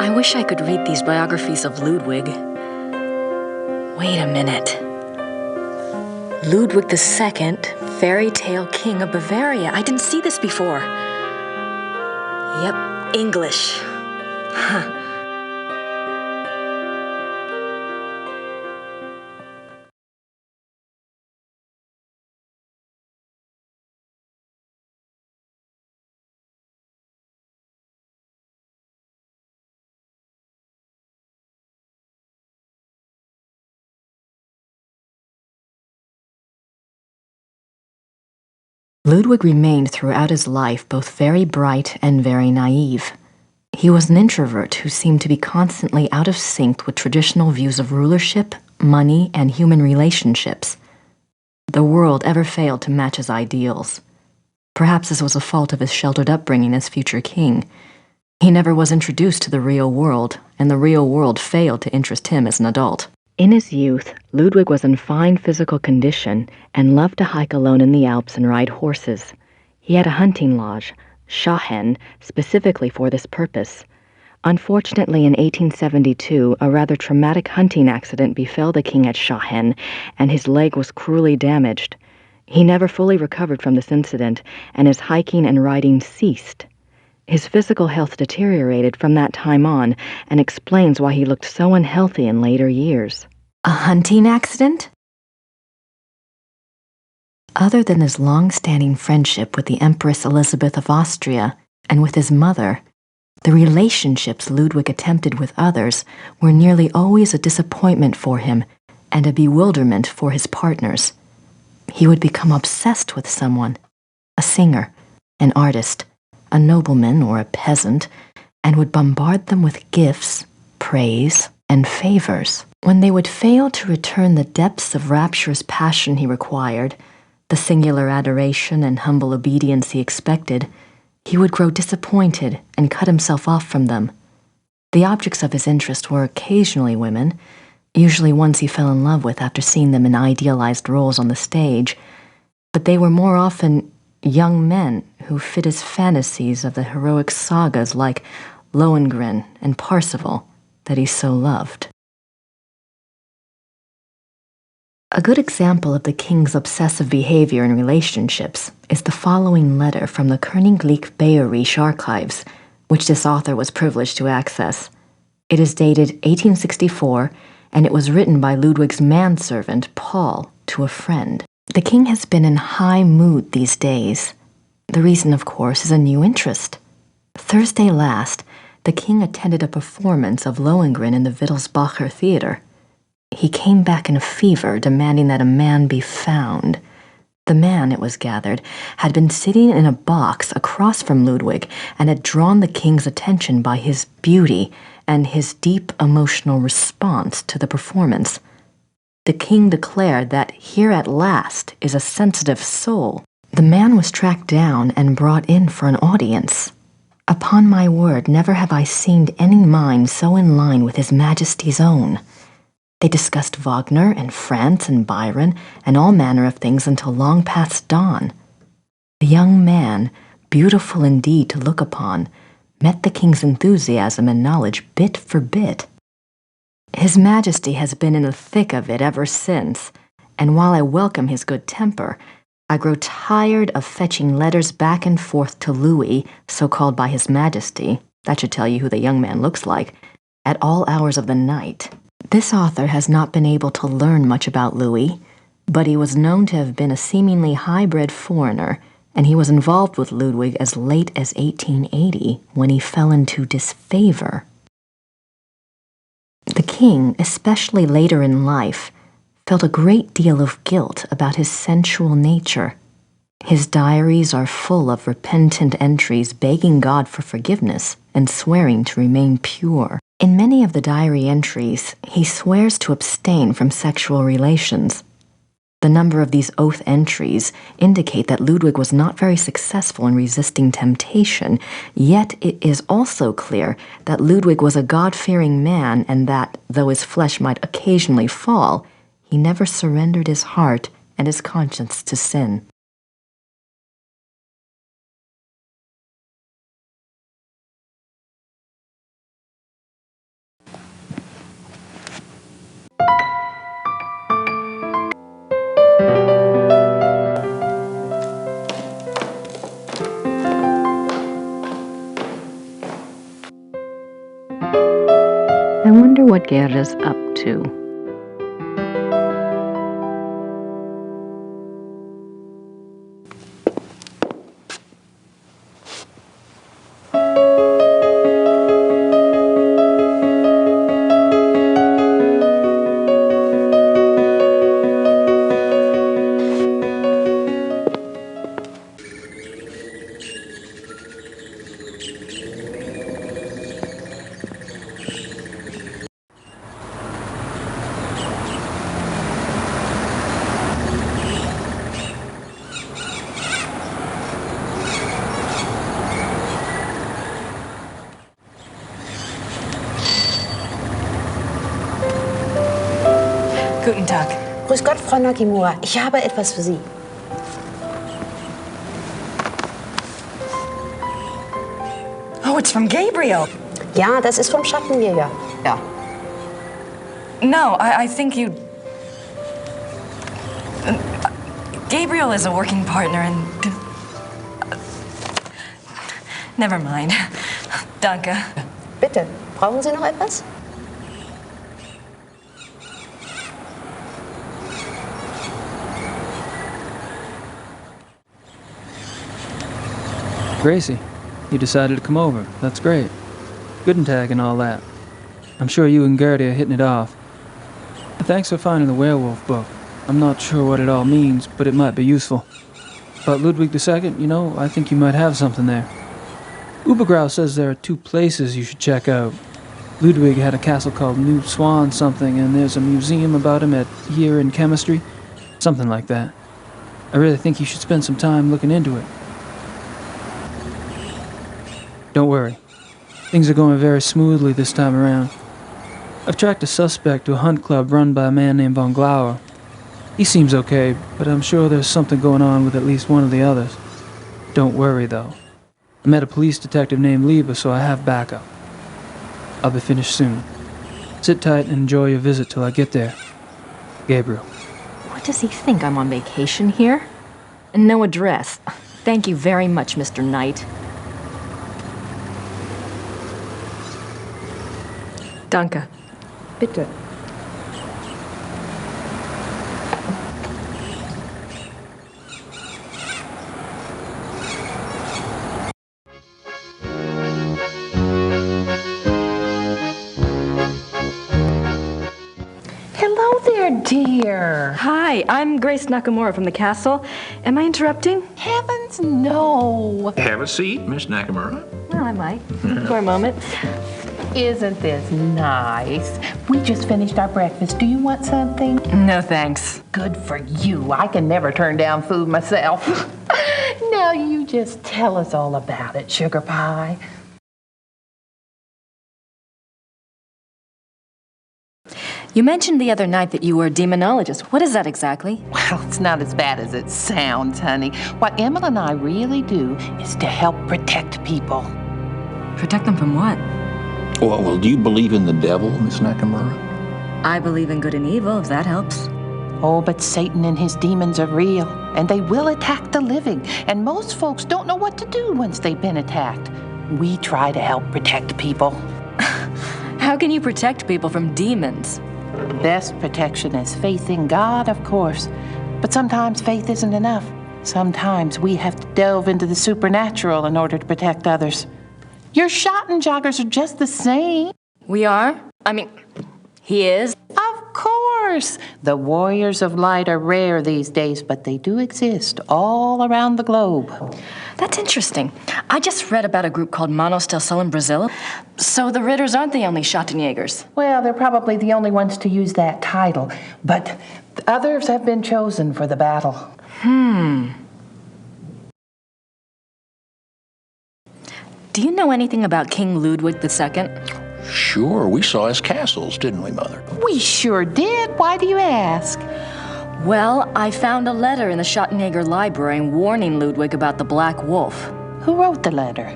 I wish I could read these biographies of Ludwig. Wait a minute. Ludwig II, fairy tale king of Bavaria. I didn't see this before. Yep, English. Huh. Ludwig remained throughout his life both very bright and very naive. He was an introvert who seemed to be constantly out of sync with traditional views of rulership, money, and human relationships. The world ever failed to match his ideals. Perhaps this was a fault of his sheltered upbringing as future king. He never was introduced to the real world, and the real world failed to interest him as an adult. In his youth, Ludwig was in fine physical condition and loved to hike alone in the Alps and ride horses. He had a hunting lodge, Schahen, specifically for this purpose. Unfortunately, in 1872, a rather traumatic hunting accident befell the king at Schahen, and his leg was cruelly damaged. He never fully recovered from this incident, and his hiking and riding ceased. His physical health deteriorated from that time on, and explains why he looked so unhealthy in later years. A hunting accident? Other than his long-standing friendship with the Empress Elizabeth of Austria and with his mother, the relationships Ludwig attempted with others were nearly always a disappointment for him and a bewilderment for his partners. He would become obsessed with someone, a singer, an artist, a nobleman or a peasant, and would bombard them with gifts, praise, and favors. When they would fail to return the depths of rapturous passion he required, the singular adoration and humble obedience he expected, he would grow disappointed and cut himself off from them. The objects of his interest were occasionally women, usually ones he fell in love with after seeing them in idealized roles on the stage, but they were more often young men who fit his fantasies of the heroic sagas like Lohengrin and Parsifal that he so loved. A good example of the king's obsessive behavior in relationships is the following letter from the Königlich Bayerische Archives, which this author was privileged to access. It is dated 1864, and it was written by Ludwig's manservant, Paul, to a friend. The king has been in high mood these days. The reason, of course, is a new interest. Thursday last, the king attended a performance of Lohengrin in the Wittelsbacher Theater. He came back in a fever, demanding that a man be found. The man, it was gathered, had been sitting in a box across from Ludwig and had drawn the king's attention by his beauty and his deep emotional response to the performance. The king declared that here at last is a sensitive soul. The man was tracked down and brought in for an audience. Upon my word, never have I seen any mind so in line with His Majesty's own. They discussed Wagner and France and Byron and all manner of things until long past dawn. The young man, beautiful indeed to look upon, met the king's enthusiasm and knowledge bit for bit. His Majesty has been in the thick of it ever since, and while I welcome his good temper, I grow tired of fetching letters back and forth to Louis, so called by His Majesty, that should tell you who the young man looks like, at all hours of the night. This author has not been able to learn much about Louis, but he was known to have been a seemingly high-bred foreigner, and he was involved with Ludwig as late as 1880, when he fell into disfavor. The king, especially later in life, felt a great deal of guilt about his sensual nature. His diaries are full of repentant entries begging God for forgiveness and swearing to remain pure. In many of the diary entries, he swears to abstain from sexual relations. The number of these oath entries indicate that Ludwig was not very successful in resisting temptation, yet it is also clear that Ludwig was a God-fearing man and that, though his flesh might occasionally fall, he never surrendered his heart and his conscience to sin. I wonder what Gerda's up to. Guten Tag. Grüß Gott, Frau Nakimura. Ich habe etwas für Sie. Oh, it's from Gabriel. Ja, das ist vom Schattenjäger. Ja. No, I think you... Gabriel is a working partner and... Never mind. Danke. Bitte, brauchen Sie noch etwas? Gracie, you decided to come over. That's great. Guten Tag and all that. I'm sure you and Gertie are hitting it off. Thanks for finding the werewolf book. I'm not sure what it all means, but it might be useful. About Ludwig II, you know, I think you might have something there. Ubergrau says there are 2 places you should check out. Ludwig had a castle called New Swan something, and there's a museum about him at Year in Chemistry. Something like that. I really think you should spend some time looking into it. Don't worry. Things are going very smoothly this time around. I've tracked a suspect to a hunt club run by a man named Von Glauer. He seems okay, but I'm sure there's something going on with at least one of the others. Don't worry, though. I met a police detective named Lieber, so I have backup. I'll be finished soon. Sit tight and enjoy your visit till I get there. Gabriel. What does he think, I'm on vacation here? And no address. Thank you very much, Mr. Knight. Danke. Bitte. Hello there, dear. Hi, I'm Grace Nakamura from the castle. Am I interrupting? Heavens, no. Have a seat, Miss Nakamura. Well, I might. For a moment. Isn't this nice? We just finished our breakfast. Do you want something? No, thanks. Good for you. I can never turn down food myself. Now you just tell us all about it, Sugar Pie. You mentioned the other night that you were a demonologist. What is that exactly? Well, it's not as bad as it sounds, honey. What Emma and I really do is to help protect people. Protect them from what? Well, do you believe in the devil, Miss Nakamura? I believe in good and evil, if that helps. Oh, but Satan and his demons are real, and they will attack the living. And most folks don't know what to do once they've been attacked. We try to help protect people. How can you protect people from demons? Best protection is faith in God, of course. But sometimes faith isn't enough. Sometimes we have to delve into the supernatural in order to protect others. Your Schottenjoggers are just the same. We are? I mean, he is? Of course. The warriors of light are rare these days, but they do exist all around the globe. That's interesting. I just read about a group called Manos del Sol in Brazil. So the Ritters aren't the only Schottenjägers. Well, they're probably the only ones to use that title, but others have been chosen for the battle. Do you know anything about King Ludwig II? Sure, we saw his castles, didn't we, Mother? We sure did. Why do you ask? Well, I found a letter in the Schottenjäger library warning Ludwig about the Black Wolf. Who wrote the letter?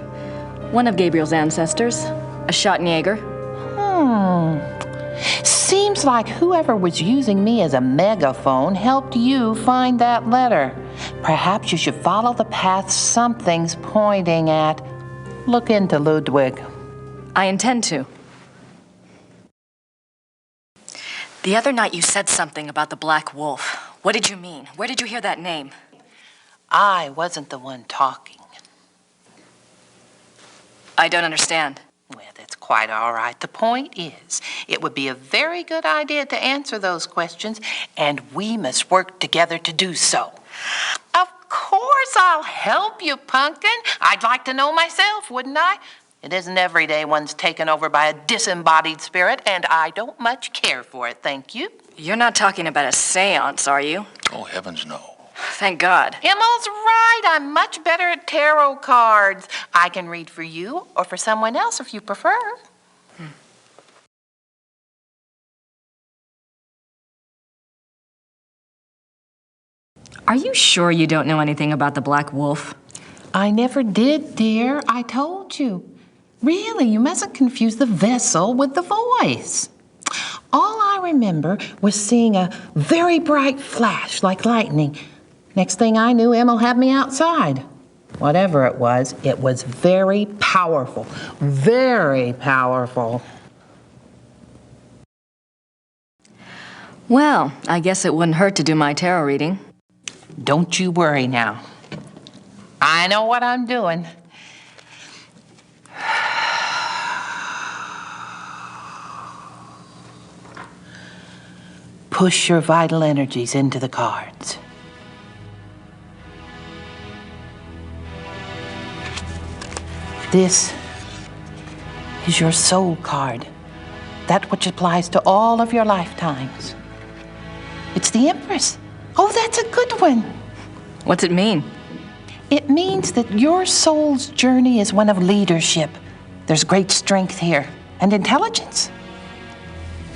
One of Gabriel's ancestors, a Schottenjäger. Seems like whoever was using me as a megaphone helped you find that letter. Perhaps you should follow the path something's pointing at. Look into Ludwig. I intend to. The other night you said something about the Black Wolf. What did you mean? Where did you hear that name? I wasn't the one talking. I don't understand. Well, that's quite all right. The point is, it would be a very good idea to answer those questions, and we must work together to do so. Of course I'll help you, Pumpkin. I'd like to know myself, wouldn't I? It isn't every day one's taken over by a disembodied spirit, and I don't much care for it, thank you. You're not talking about a seance, are you? Oh, heavens, no. Thank God. Emma's right. I'm much better at tarot cards. I can read for you or for someone else if you prefer. Are you sure you don't know anything about the Black Wolf? I never did, dear. I told you. Really, you mustn't confuse the vessel with the voice. All I remember was seeing a very bright flash like lightning. Next thing I knew, Emma had me outside. Whatever it was very powerful. Very powerful. Well, I guess it wouldn't hurt to do my tarot reading. Don't you worry now. I know what I'm doing. Push your vital energies into the cards. This is your soul card, that which applies to all of your lifetimes. It's the Empress. Oh, that's a good one. What's it mean? It means that your soul's journey is one of leadership. There's great strength here and intelligence.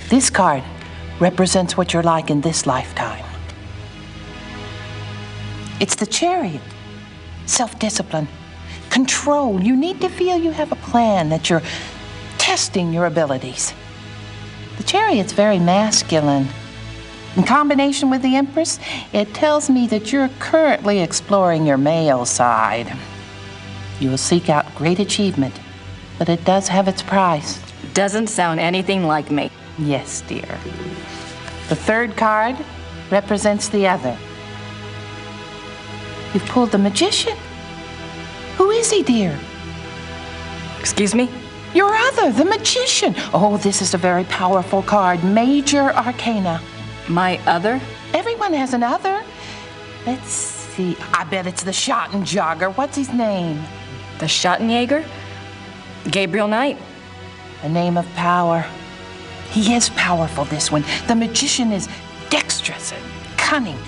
This card represents what you're like in this lifetime. It's the Chariot. Self-discipline, control. You need to feel you have a plan, that you're testing your abilities. The Chariot's very masculine. In combination with the Empress, it tells me that you're currently exploring your male side. You will seek out great achievement, but it does have its price. Doesn't sound anything like me. Yes, dear. The third card represents the other. You've pulled the Magician. Who is he, dear? Excuse me? Your other, the Magician. Oh, this is a very powerful card. Major Arcana. My other? Everyone has an other. Let's see. I bet it's the Schottenjäger. What's his name? The Schottenjäger? Gabriel Knight. A name of power. He is powerful, this one. The Magician is dexterous and cunning,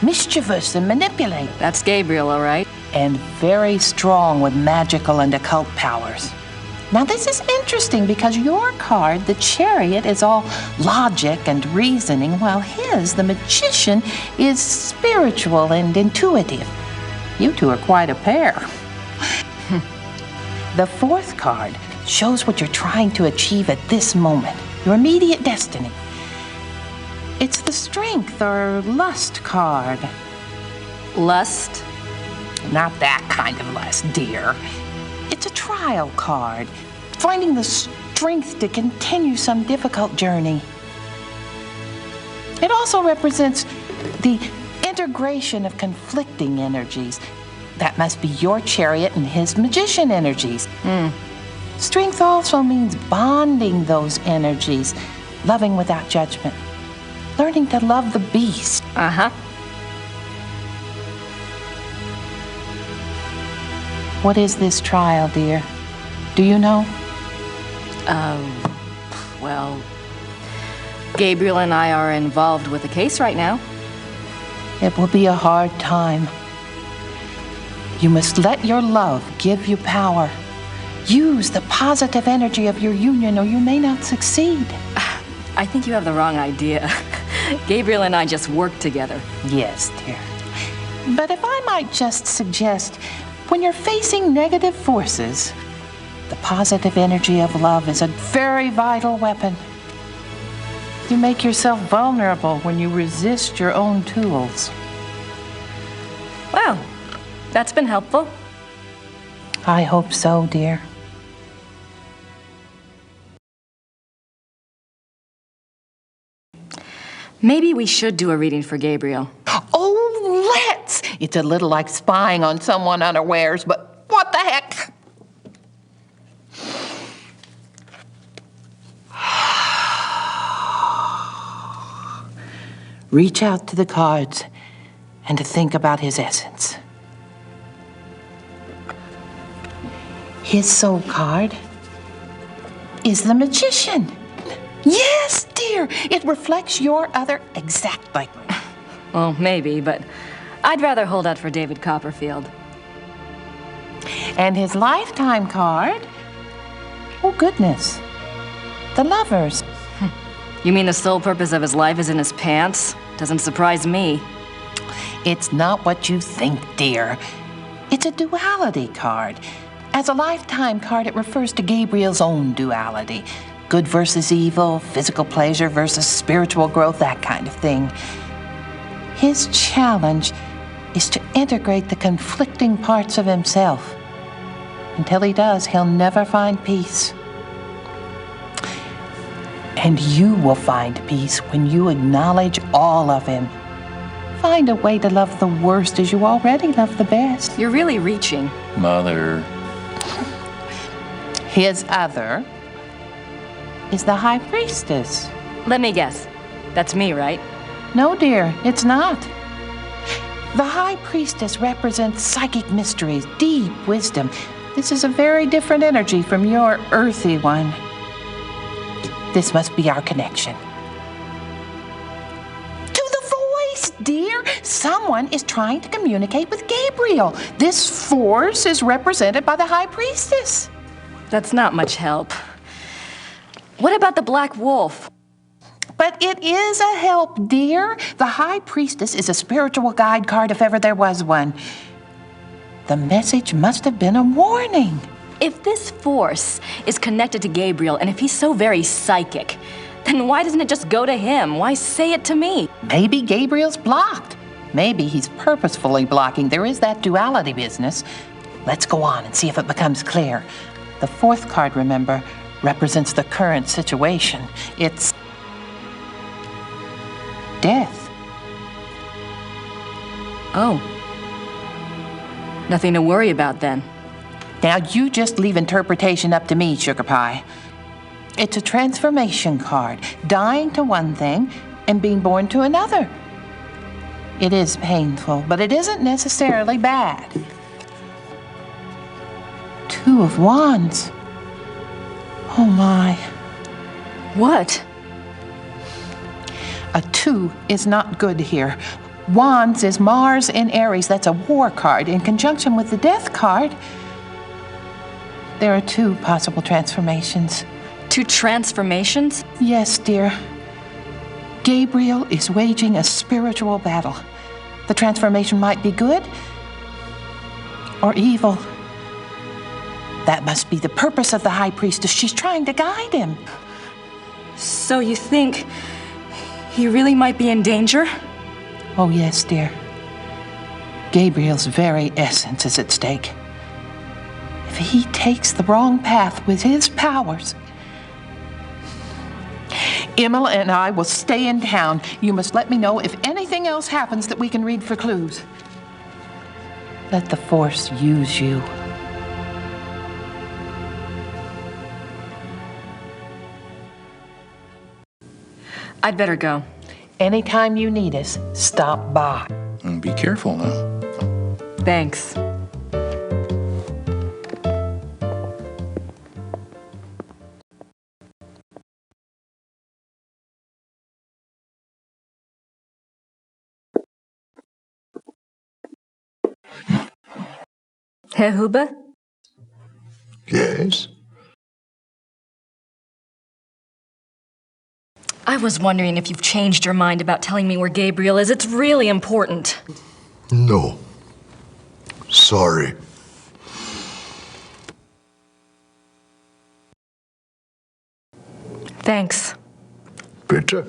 mischievous and manipulate. That's Gabriel, all right. And very strong with magical and occult powers. Now, this is interesting because your card, the Chariot, is all logic and reasoning, while his, the Magician, is spiritual and intuitive. You two are quite a pair. The fourth card shows what you're trying to achieve at this moment, your immediate destiny. It's the Strength or Lust card. Lust? Not that kind of lust, dear. It's a trial card, finding the strength to continue some difficult journey. It also represents the integration of conflicting energies. That must be your Chariot and his Magician energies. Strength also means bonding those energies, loving without judgment, learning to love the beast. What is this trial, dear? Do you know? Well, Gabriel and I are involved with a case right now. It will be a hard time. You must let your love give you power. Use the positive energy of your union or you may not succeed. I think you have the wrong idea. Gabriel and I just work together. Yes, dear. But if I might just suggest, when you're facing negative forces, the positive energy of love is a very vital weapon. You make yourself vulnerable when you resist your own tools. Well, that's been helpful. I hope so, dear. Maybe we should do a reading for Gabriel. Oh, let's! It's a little like spying on someone unawares, but what the heck? Reach out to the cards and to think about his essence. His soul card is the Magician. Yes, dear, it reflects your other exactly. Well, maybe, but I'd rather hold out for David Copperfield. And his lifetime card? Oh, goodness. The Lovers. You mean the sole purpose of his life is in his pants? Doesn't surprise me. It's not what you think, dear. It's a duality card. As a lifetime card, it refers to Gabriel's own duality. Good versus evil, physical pleasure versus spiritual growth, that kind of thing. His challenge is to integrate the conflicting parts of himself. Until he does, he'll never find peace. And you will find peace when you acknowledge all of him. Find a way to love the worst as you already love the best. You're really reaching. Mother. His other is the High Priestess. Let me guess. That's me, right? No, dear, it's not. The High Priestess represents psychic mysteries, deep wisdom. This is a very different energy from your earthy one. This must be our connection. To the voice, dear. Someone is trying to communicate with Gabriel. This force is represented by the High Priestess. That's not much help. What about the Black Wolf? But it is a help, dear. The High Priestess is a spiritual guide card if ever there was one. The message must have been a warning. If this force is connected to Gabriel, and if he's so very psychic, then why doesn't it just go to him? Why say it to me? Maybe Gabriel's blocked. Maybe he's purposefully blocking. There is that duality business. Let's go on and see if it becomes clear. The fourth card, remember, represents the current situation. It's death. Oh. Nothing to worry about then. Now, you just leave interpretation up to me, Sugar Pie. It's a transformation card, dying to one thing and being born to another. It is painful, but it isn't necessarily bad. Two of Wands. Oh, my. What? A 2 is not good here. Wands is Mars in Aries. That's a war card in conjunction with the Death card. There are two possible transformations. 2 transformations? Yes, dear. Gabriel is waging a spiritual battle. The transformation might be good or evil. That must be the purpose of the High Priestess. She's trying to guide him. So you think he really might be in danger? Oh, yes, dear. Gabriel's very essence is at stake. If he takes the wrong path with his powers, Imola and I will stay in town. You must let me know if anything else happens that we can read for clues. Let the Force use you. I'd better go. Anytime you need us, stop by. And be careful now. Thanks. Herr Huber? Yes? I was wondering if you've changed your mind about telling me where Gabriel is. It's really important. No. Sorry. Thanks. Bitte?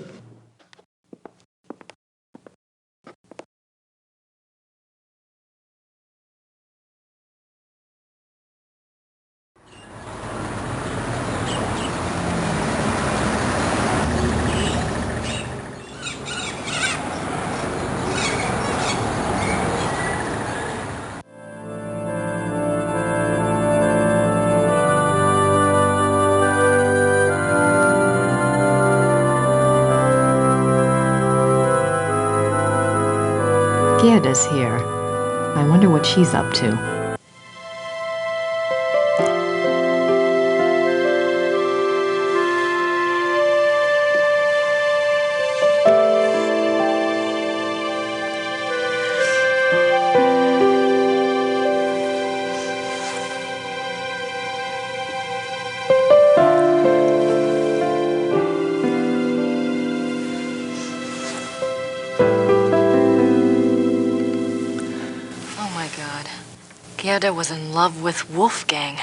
Gerda's here. I wonder what she's up to. Gerda was in love with Wolfgang.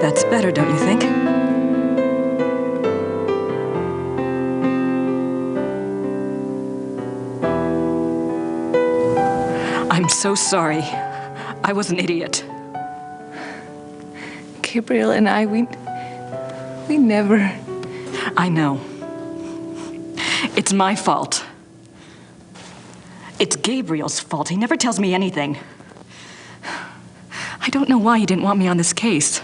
That's better, don't you think? so sorry. I was an idiot. Gabriel and I, we never... I know. It's my fault. It's Gabriel's fault. He never tells me anything. I don't know why he didn't want me on this case.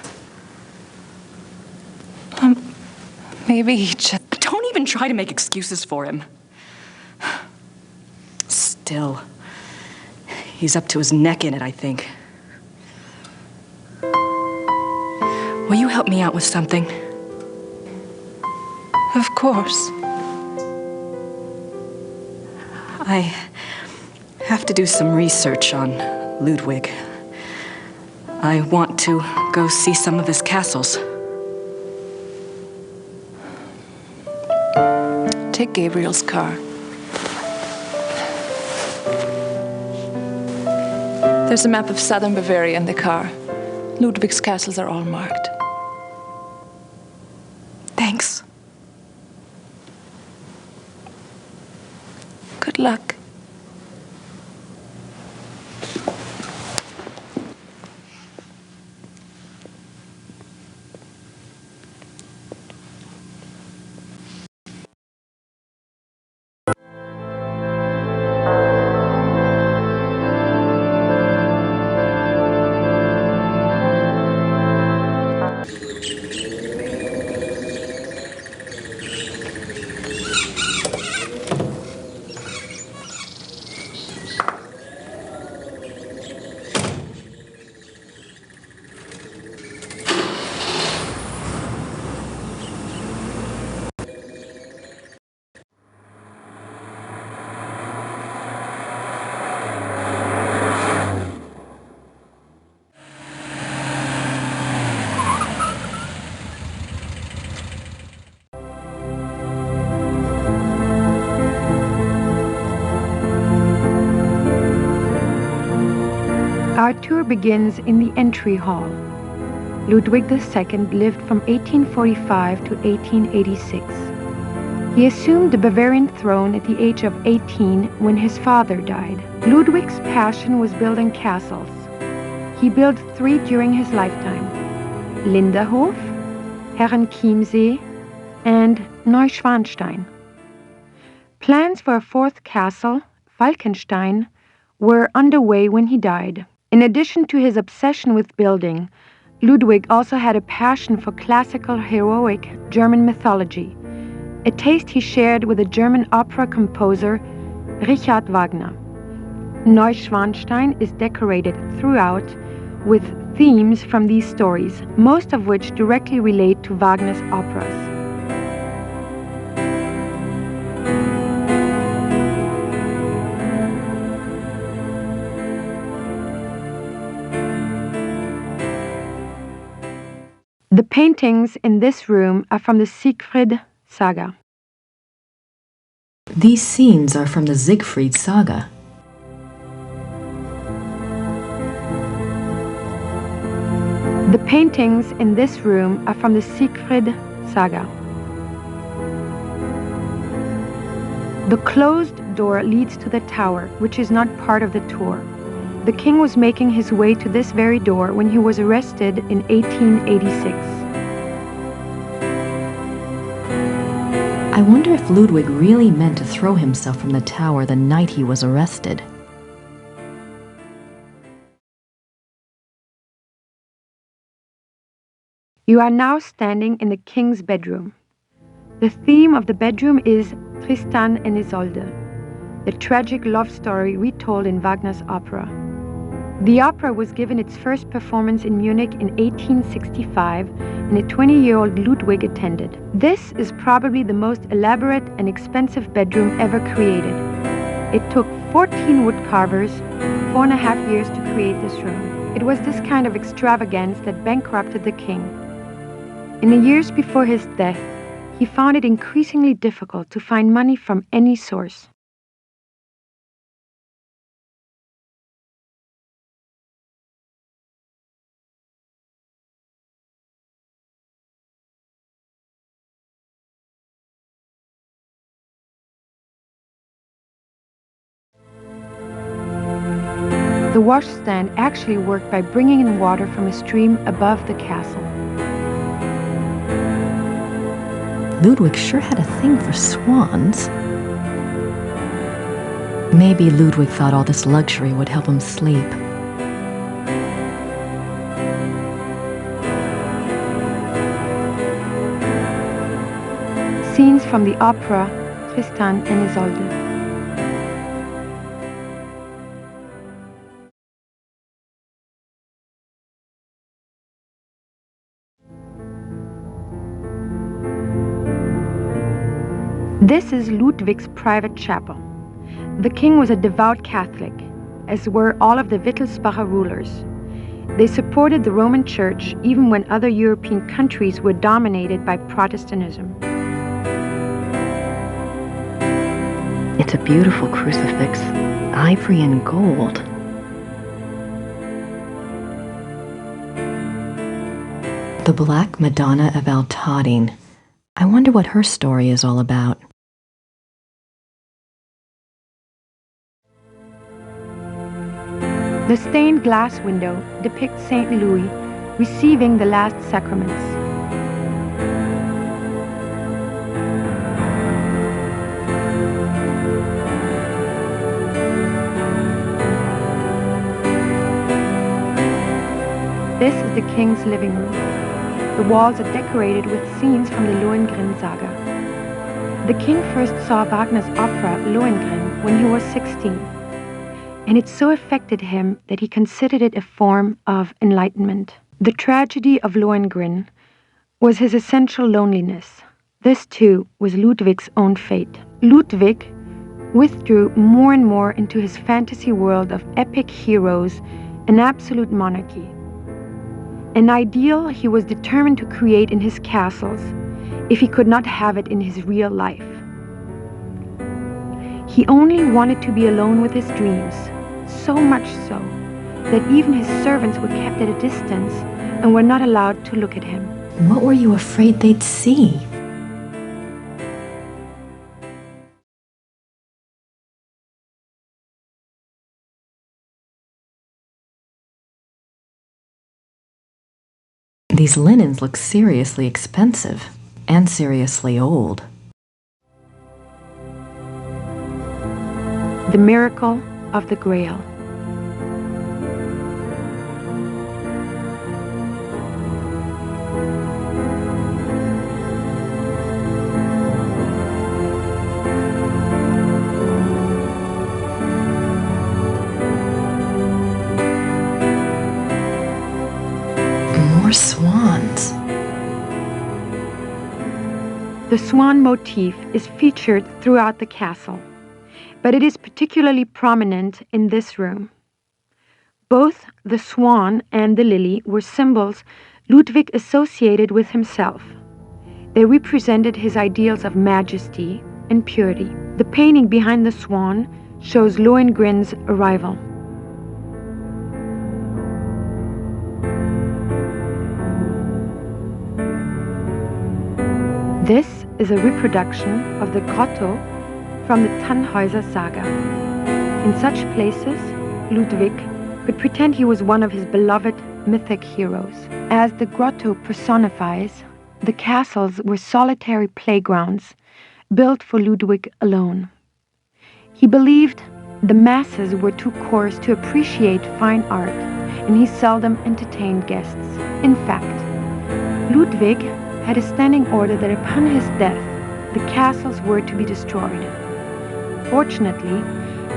Maybe he just... Don't even try to make excuses for him. Still, he's up to his neck in it, I think. Will you help me out with something? Of course. I have to do some research on Ludwig. I want to go see some of his castles. Take Gabriel's car. There's a map of southern Bavaria in the car. Ludwig's castles are all marked. Thanks. Good luck. Our tour begins in the entry hall. Ludwig II lived from 1845 to 1886. He assumed the Bavarian throne at the age of 18 when his father died. Ludwig's passion was building castles. He built 3 during his lifetime: Linderhof, Herrenchiemsee, and Neuschwanstein. Plans for a 4th castle, Falkenstein, were underway when he died. In addition to his obsession with building, Ludwig also had a passion for classical heroic German mythology, a taste he shared with the German opera composer Richard Wagner. Neuschwanstein is decorated throughout with themes from these stories, most of which directly relate to Wagner's operas. The paintings in this room are from the Siegfried saga. These scenes are from the Siegfried saga. The paintings in this room are from the Siegfried saga. The closed door leads to the tower, which is not part of the tour. The king was making his way to this very door when he was arrested in 1886. I wonder if Ludwig really meant to throw himself from the tower the night he was arrested. You are now standing in the king's bedroom. The theme of the bedroom is Tristan and Isolde, the tragic love story retold in Wagner's opera. The opera was given its first performance in Munich in 1865, and a 20-year-old Ludwig attended. This is probably the most elaborate and expensive bedroom ever created. It took 14 woodcarvers 4.5 years to create this room. It was this kind of extravagance that bankrupted the king. In the years before his death, he found it increasingly difficult to find money from any source. The washstand actually worked by bringing in water from a stream above the castle. Ludwig sure had a thing for swans. Maybe Ludwig thought all this luxury would help him sleep. Scenes from the opera Tristan and Isolde. This is Ludwig's private chapel. The king was a devout Catholic, as were all of the Wittelsbacher rulers. They supported the Roman Church even when other European countries were dominated by Protestantism. It's a beautiful crucifix, ivory and gold. The Black Madonna of Altadine. I wonder what her story is all about. The stained glass window depicts St. Louis receiving the last sacraments. This is the king's living room. The walls are decorated with scenes from the Lohengrin saga. The king first saw Wagner's opera Lohengrin when he was 16, and it so affected him that he considered it a form of enlightenment. The tragedy of Lohengrin was his essential loneliness. This too was Ludwig's own fate. Ludwig withdrew more and more into his fantasy world of epic heroes and absolute monarchy. An ideal he was determined to create in his castles if he could not have it in his real life. He only wanted to be alone with his dreams, so much so that even his servants were kept at a distance and were not allowed to look at him. What were you afraid they'd see? These linens look seriously expensive and seriously old. The miracle of the Grail. More swans. The swan motif is featured throughout the castle, but it is particularly prominent in this room. Both the swan and the lily were symbols Ludwig associated with himself. They represented his ideals of majesty and purity. The painting behind the swan shows Lohengrin's arrival. This is a reproduction of the grotto from the Tannhäuser saga. In such places, Ludwig could pretend he was one of his beloved mythic heroes. As the grotto personifies, the castles were solitary playgrounds built for Ludwig alone. He believed the masses were too coarse to appreciate fine art, and he seldom entertained guests. In fact, Ludwig had a standing order that upon his death, the castles were to be destroyed. Fortunately,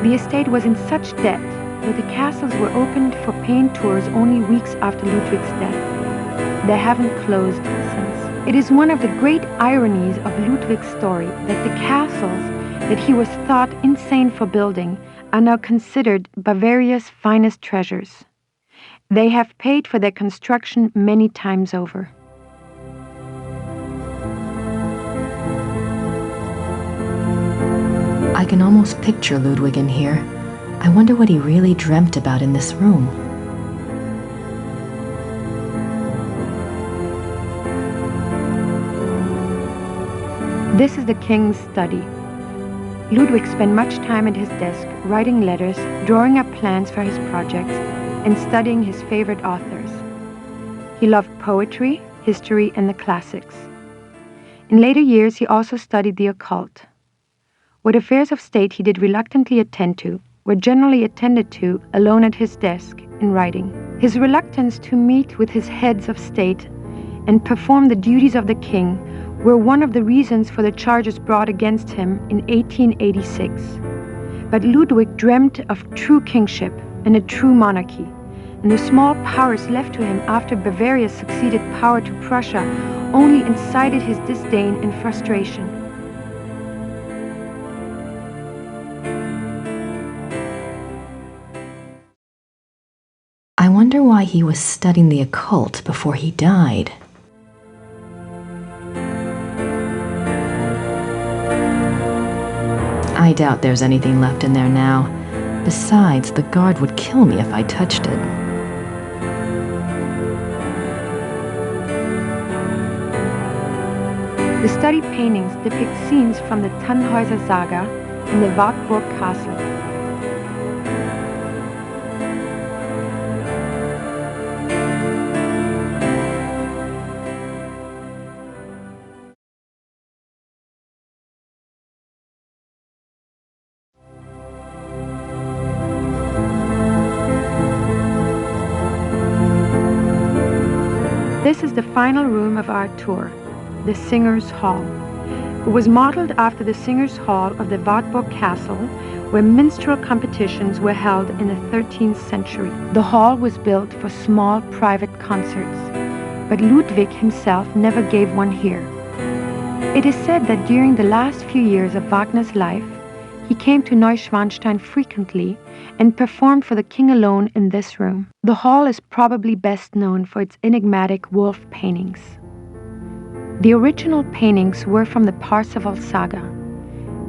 the estate was in such debt that the castles were opened for paying tours only weeks after Ludwig's death. They haven't closed since. It is one of the great ironies of Ludwig's story that the castles that he was thought insane for building are now considered Bavaria's finest treasures. They have paid for their construction many times over. I can almost picture Ludwig in here. I wonder what he really dreamt about in this room. This is the king's study. Ludwig spent much time at his desk writing letters, drawing up plans for his projects, and studying his favorite authors. He loved poetry, history, and the classics. In later years, he also studied the occult. What affairs of state he did reluctantly attend to were generally attended to alone at his desk in writing. His reluctance to meet with his heads of state and perform the duties of the king were one of the reasons for the charges brought against him in 1886. But Ludwig dreamt of true kingship and a true monarchy, and the small powers left to him after Bavaria succeeded power to Prussia only incited his disdain and frustration. I wonder why he was studying the occult before he died. I doubt there's anything left in there now. Besides, the guard would kill me if I touched it. The study paintings depict scenes from the Tannhäuser Saga and the Wartburg Castle. This is the final room of our tour, the Singers' Hall. It was modeled after the Singers' Hall of the Wartburg Castle, where minstrel competitions were held in the 13th century. The hall was built for small private concerts, but Ludwig himself never gave one here. It is said that during the last few years of Wagner's life, he came to Neuschwanstein frequently and performed for the king alone in this room. The hall is probably best known for its enigmatic wolf paintings. The original paintings were from the Parsifal saga,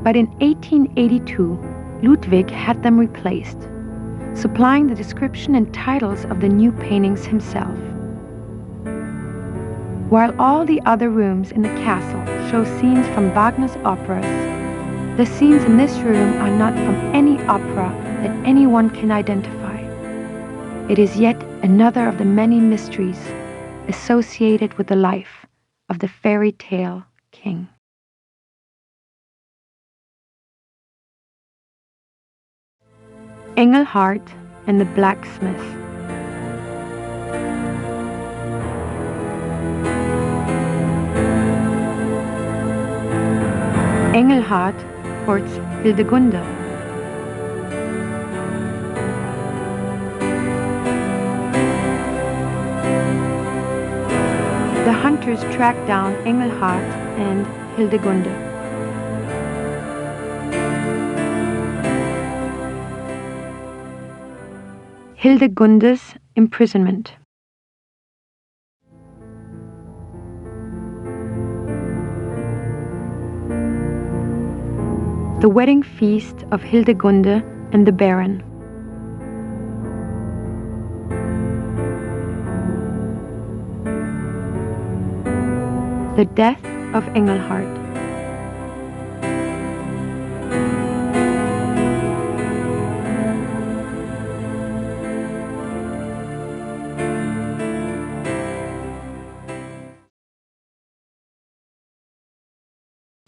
but in 1882, Ludwig had them replaced, supplying the description and titles of the new paintings himself. While all the other rooms in the castle show scenes from Wagner's operas, the scenes in this room are not from any opera that anyone can identify. It is yet another of the many mysteries associated with the life of the fairy tale king. Engelhart and the Blacksmith. Engelhart courts Hildegunde. The hunters track down Engelhart and Hildegunde. Hildegunde's imprisonment. The wedding feast of Hildegunde and the Baron. The death of Engelhart.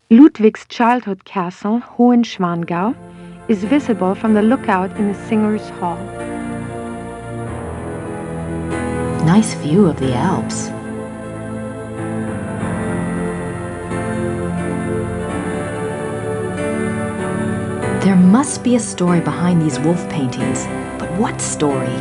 Ludwig's childhood castle, Hohenschwangau, is visible from the lookout in the Singers' Hall. Nice view of the Alps. There must be a story behind these wolf paintings, but what story?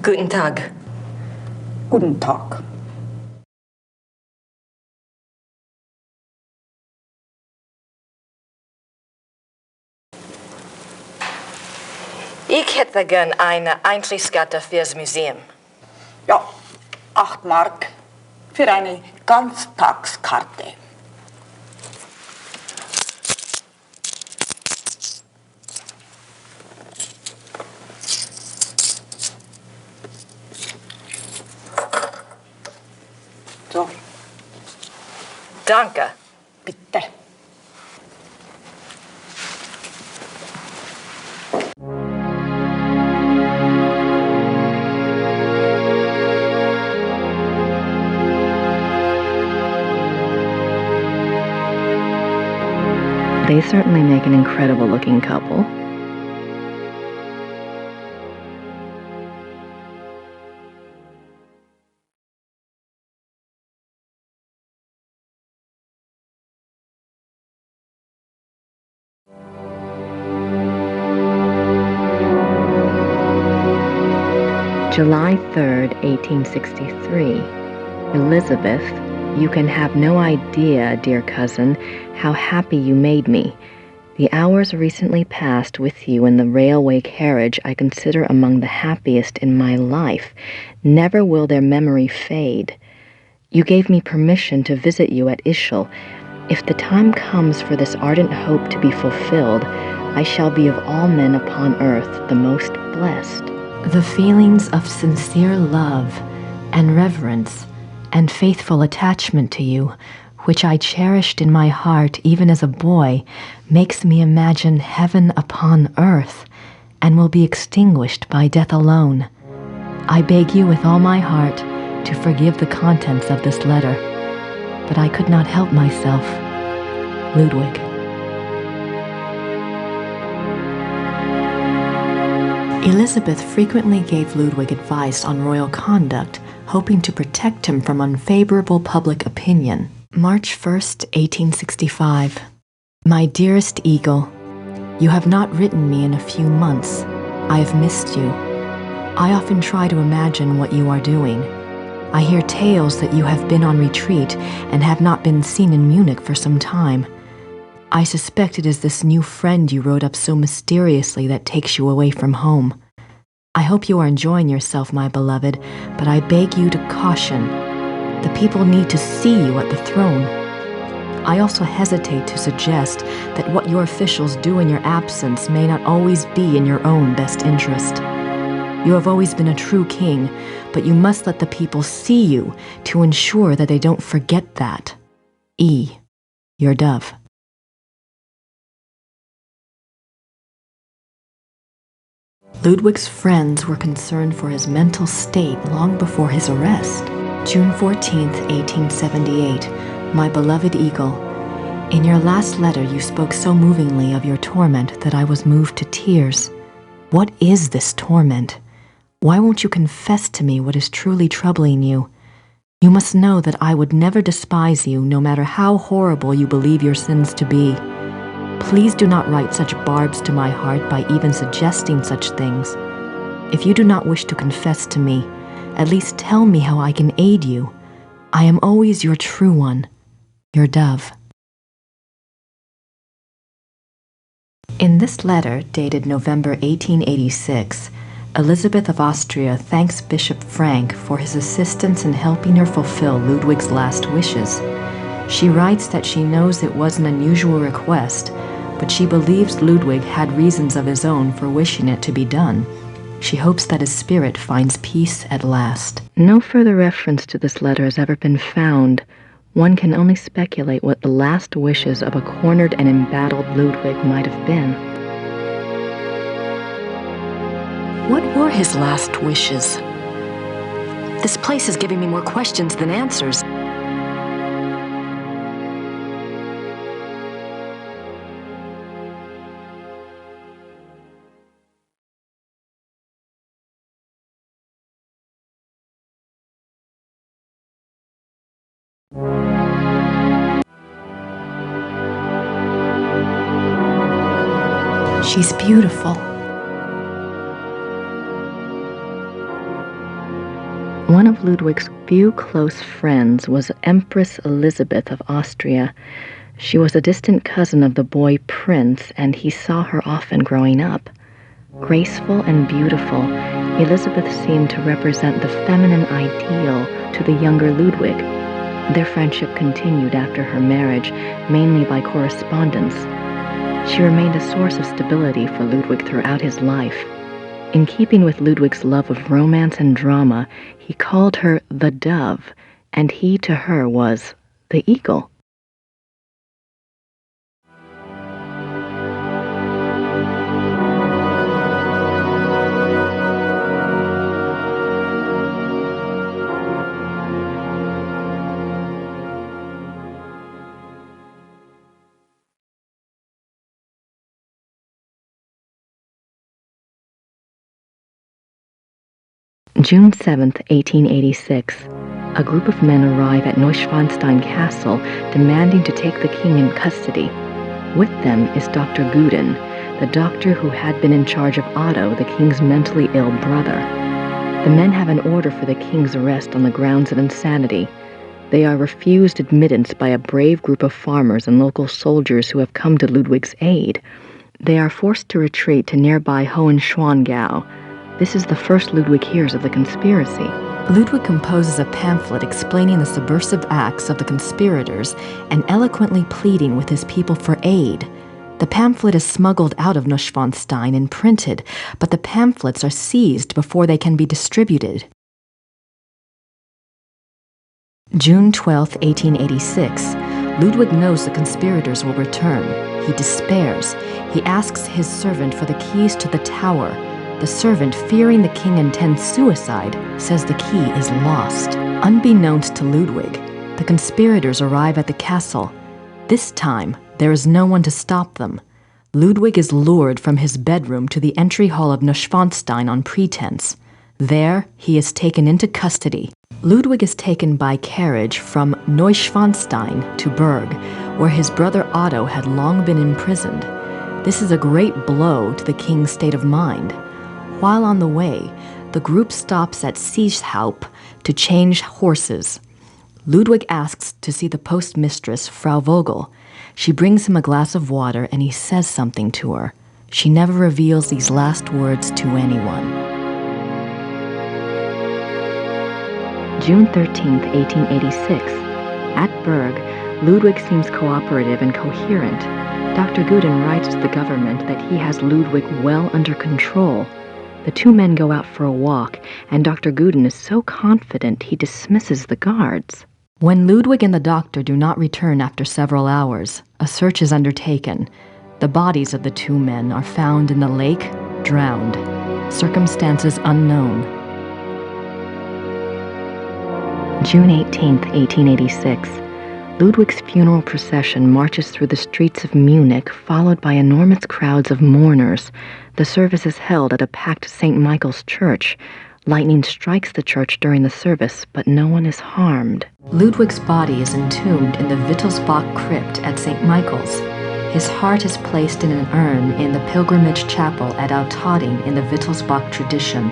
Guten Tag. Guten Tag. Ik hätte gern eine Eintrittskarte fürs Museum. Ja, 8 Mark für eine Ganztagskarte. So, Danke. bitte. They certainly make an incredible looking couple. July 3rd, 1863. Elizabeth, you can have no idea, dear cousin, how happy you made me. The hours recently passed with you in the railway carriage I consider among the happiest in my life. Never will their memory fade. You gave me permission to visit you at Ischl. If the time comes for this ardent hope to be fulfilled, I shall be of all men upon earth the most blessed. The feelings of sincere love and reverence and faithful attachment to you, which I cherished in my heart even as a boy, makes me imagine heaven upon earth and will be extinguished by death alone. I beg you with all my heart to forgive the contents of this letter, but I could not help myself. Ludwig. Elizabeth frequently gave Ludwig advice on royal conduct, hoping to protect him from unfavorable public opinion. March 1st, 1865. My dearest Eagle, you have not written me in a few months. I have missed you. I often try to imagine what you are doing. I hear tales that you have been on retreat and have not been seen in Munich for some time. I suspect it is this new friend you wrote up so mysteriously that takes you away from home. I hope you are enjoying yourself, my beloved, but I beg you to caution. The people need to see you at the throne. I also hesitate to suggest that what your officials do in your absence may not always be in your own best interest. You have always been a true king, but you must let the people see you to ensure that they don't forget that. E. Your dove. Ludwig's friends were concerned for his mental state long before his arrest. June 14th, 1878. My beloved Eagle, in your last letter you spoke so movingly of your torment that I was moved to tears. What is this torment? Why won't you confess to me what is truly troubling you? You must know that I would never despise you, no matter how horrible you believe your sins to be. Please do not write such barbs to my heart by even suggesting such things. If you do not wish to confess to me, at least tell me how I can aid you. I am always your true one, your dove. In this letter, dated November 1886, Elizabeth of Austria thanks Bishop Frank for his assistance in helping her fulfill Ludwig's last wishes. She writes that she knows it was an unusual request, but she believes Ludwig had reasons of his own for wishing it to be done. She hopes that his spirit finds peace at last. No further reference to this letter has ever been found. One can only speculate what the last wishes of a cornered and embattled Ludwig might have been. What were his last wishes? This place is giving me more questions than answers. She's beautiful. One of Ludwig's few close friends was Empress Elizabeth of Austria. She was a distant cousin of the boy Prince, and he saw her often growing up. Graceful and beautiful, Elizabeth seemed to represent the feminine ideal to the younger Ludwig. Their friendship continued after her marriage, mainly by correspondence. She remained a source of stability for Ludwig throughout his life. In keeping with Ludwig's love of romance and drama, he called her the Dove, and he to her was the Eagle. June 7, 1886. A group of men arrive at Neuschwanstein Castle demanding to take the king in custody. With them is Dr. Guden, the doctor who had been in charge of Otto, the king's mentally ill brother. The men have an order for the king's arrest on the grounds of insanity. They are refused admittance by a brave group of farmers and local soldiers who have come to Ludwig's aid. They are forced to retreat to nearby Hohenschwangau. This is the first Ludwig hears of the conspiracy. Ludwig composes a pamphlet explaining the subversive acts of the conspirators and eloquently pleading with his people for aid. The pamphlet is smuggled out of Neuschwanstein and printed, but the pamphlets are seized before they can be distributed. June 12, 1886. Ludwig knows the conspirators will return. He despairs. He asks his servant for the keys to the tower. The servant, fearing the king intends suicide, says the key is lost. Unbeknownst to Ludwig, the conspirators arrive at the castle. This time, there is no one to stop them. Ludwig is lured from his bedroom to the entry hall of Neuschwanstein on pretense. There, he is taken into custody. Ludwig is taken by carriage from Neuschwanstein to Berg, where his brother Otto had long been imprisoned. This is a great blow to the king's state of mind. While on the way, the group stops at Sieshaupt to change horses. Ludwig asks to see the postmistress, Frau Vogel. She brings him a glass of water and he says something to her. She never reveals these last words to anyone. June 13, 1886. At Berg, Ludwig seems cooperative and coherent. Dr. Guden writes to the government that he has Ludwig well under control. The two men go out for a walk, and Dr. Guden is so confident he dismisses the guards. When Ludwig and the doctor do not return after several hours, a search is undertaken. The bodies of the two men are found in the lake, drowned. Circumstances unknown. June 18, 1886. Ludwig's funeral procession marches through the streets of Munich, followed by enormous crowds of mourners. The service is held at a packed St. Michael's church. Lightning strikes the church during the service, but no one is harmed. Ludwig's body is entombed in the Wittelsbach crypt at St. Michael's. His heart is placed in an urn in the pilgrimage chapel at Altötting in the Wittelsbach tradition.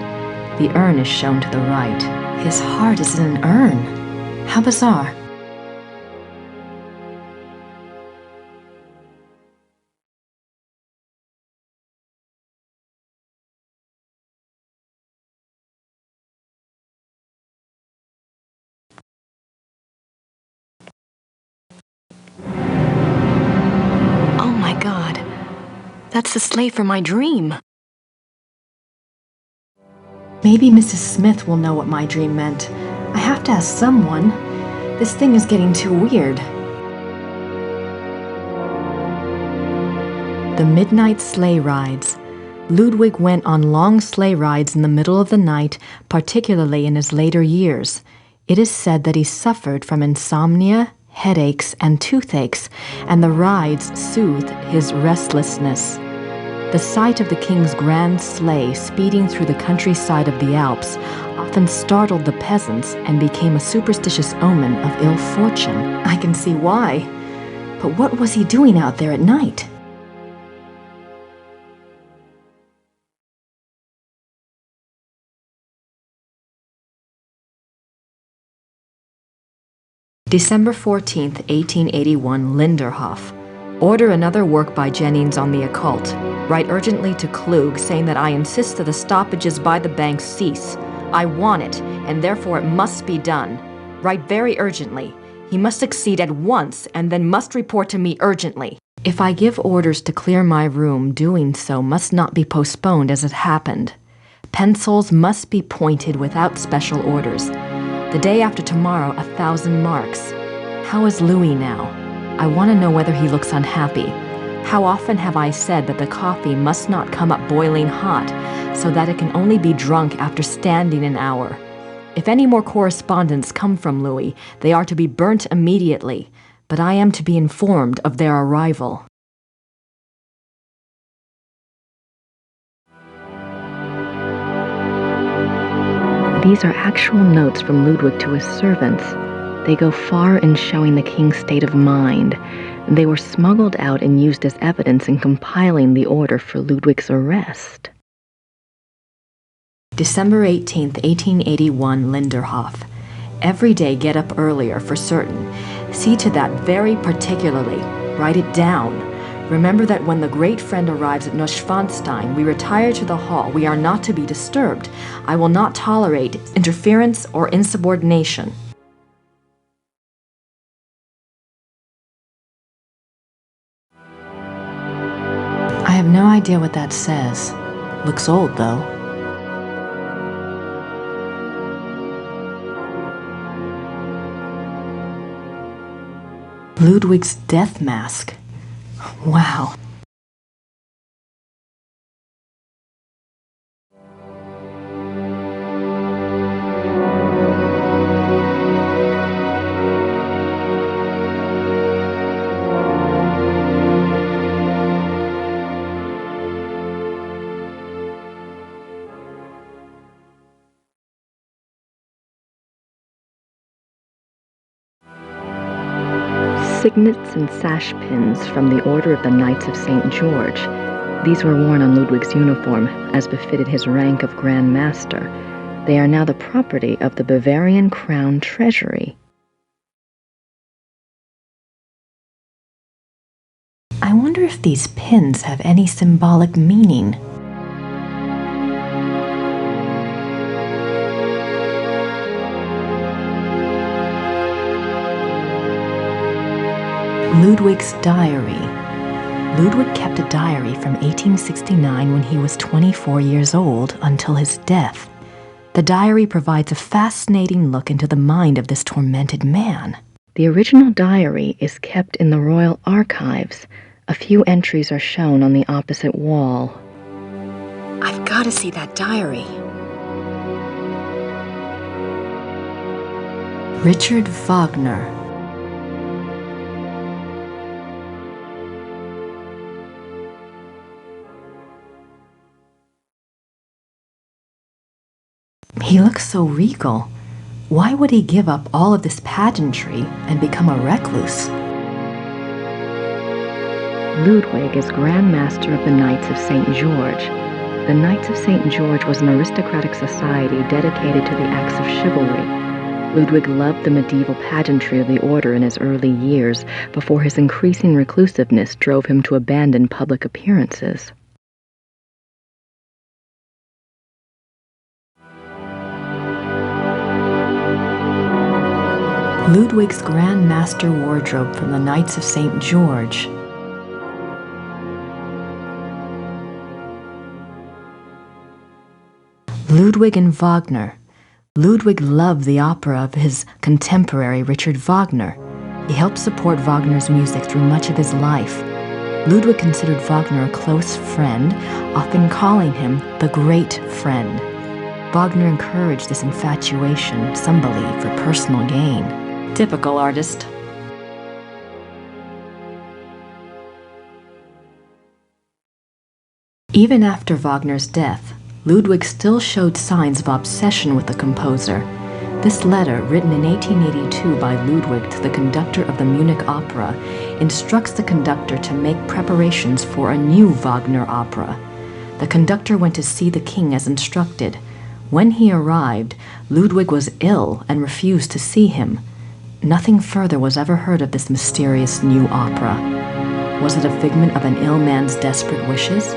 The urn is shown to the right. His heart is in an urn. How bizarre. God, that's the slave from my dream. Maybe Mrs. Smith will know what my dream meant. I have to ask someone. This thing is getting too weird. The midnight sleigh rides. Ludwig went on long sleigh rides in the middle of the night, particularly in his later years. It is said that he suffered from insomnia, headaches, and toothaches, and the rides soothed his restlessness. The sight of the king's grand sleigh speeding through the countryside of the Alps often startled the peasants and became a superstitious omen of ill fortune. I can see why. But what was he doing out there at night? December 14th, 1881, Linderhof. Order another work by Jennings on the occult. Write urgently to Klug saying that I insist that the stoppages by the bank cease. I want it, and therefore it must be done. Write very urgently. He must succeed at once, and then must report to me urgently. If I give orders to clear my room, doing so must not be postponed as it happened. Pencils must be pointed without special orders. The day after tomorrow, 1,000 marks. How is Louis now? I want to know whether he looks unhappy. How often have I said that the coffee must not come up boiling hot, so that it can only be drunk after standing an hour? If any more correspondence come from Louis, they are to be burnt immediately, but I am to be informed of their arrival. These are actual notes from Ludwig to his servants. They go far in showing the king's state of mind. They were smuggled out and used as evidence in compiling the order for Ludwig's arrest. December 18th, 1881, Linderhof. Every day get up earlier for certain. See to that very particularly. Write it down. Remember that when the great friend arrives at Neuschwanstein, we retire to the hall. We are not to be disturbed. I will not tolerate interference or insubordination. I have no idea what that says. Looks old, though. Ludwig's death mask. Wow. Signets and sash pins from the Order of the Knights of St. George. These were worn on Ludwig's uniform, as befitted his rank of Grand Master. They are now the property of the Bavarian Crown Treasury. I wonder if these pins have any symbolic meaning. Ludwig's diary. Ludwig kept a diary from 1869 when he was 24 years old until his death. The diary provides a fascinating look into the mind of this tormented man. The original diary is kept in the Royal Archives. A few entries are shown on the opposite wall. I've got to see that diary. Richard Wagner. He looks so regal. Why would he give up all of this pageantry and become a recluse? Ludwig is Grand Master of the Knights of St. George. The Knights of St. George was an aristocratic society dedicated to the acts of chivalry. Ludwig loved the medieval pageantry of the order in his early years, before his increasing reclusiveness drove him to abandon public appearances. Ludwig's Grand Master wardrobe from the Knights of St. George. Ludwig and Wagner. Ludwig loved the opera of his contemporary Richard Wagner. He helped support Wagner's music through much of his life. Ludwig considered Wagner a close friend, often calling him the great friend. Wagner encouraged this infatuation, some believe, for personal gain. Typical artist. Even after Wagner's death, Ludwig still showed signs of obsession with the composer. This letter, written in 1882 by Ludwig to the conductor of the Munich Opera, instructs the conductor to make preparations for a new Wagner opera. The conductor went to see the king as instructed. When he arrived, Ludwig was ill and refused to see him. nothing further was ever heard of this mysterious new opera. Was it a figment of an ill man's desperate wishes?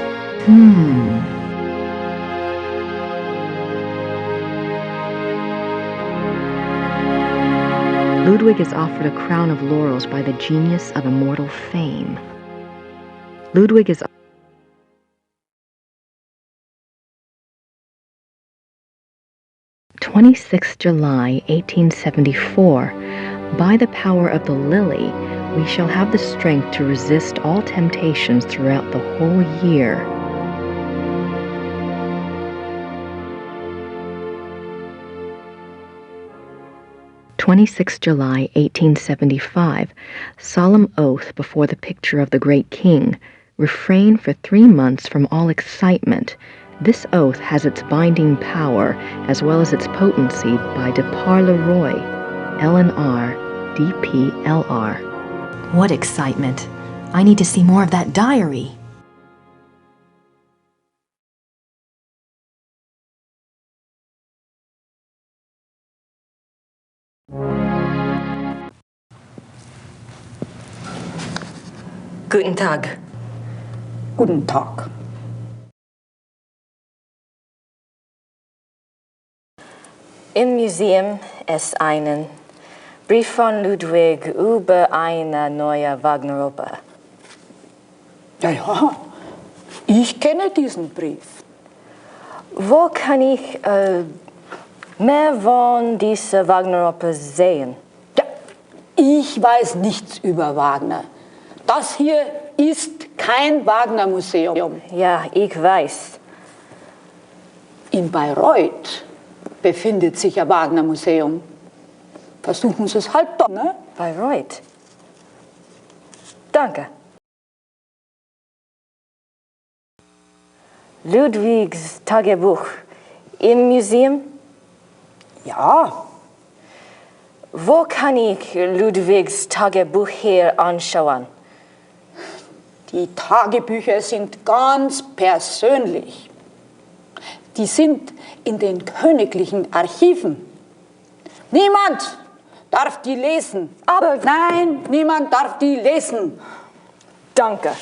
Ludwig is offered a crown of laurels by the genius of immortal fame. Ludwig is 26th July, 1874. By the power of the lily, we shall have the strength to resist all temptations throughout the whole year. July 1875, solemn oath before the picture of the great king. Refrain for 3 months from all excitement. This oath has its binding power as well as its potency by de par le Roy, LNR, DPLR. What excitement! I need to see more of that diary. Guten Tag. Guten Tag. Im Museum ist einen Brief von Ludwig über eine neue Wagner-Oper. Ja, ich kenne diesen Brief. Wo kann ich mehr von dieser Wagner-Oper sehen? Ja, ich weiß nichts über Wagner. Das hier ist kein Wagner-Museum. Ja, ich weiß. In Bayreuth befindet sich ein Wagner-Museum. Versuchen Sie es halt doch, ne? Bayreuth. Danke. Ludwigs Tagebuch im Museum? Ja. Wo kann ich Ludwigs Tagebuch hier anschauen? Die Tagebücher sind ganz persönlich. Die sind in den königlichen Archiven. Niemand darf die lesen. Aber nein, niemand darf die lesen. Danke.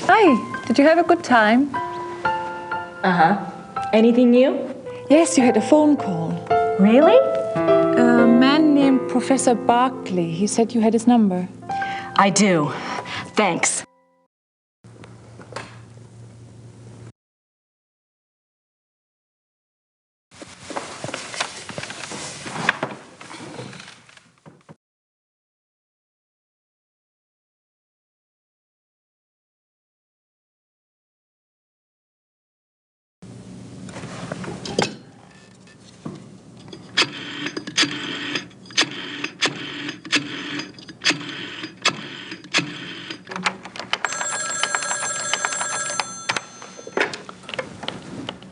Hi, did you have a good time? Uh-huh. Anything new? Yes, you had a phone call. Really? A man named Professor Barkley. He said you had his number. I do. Thanks.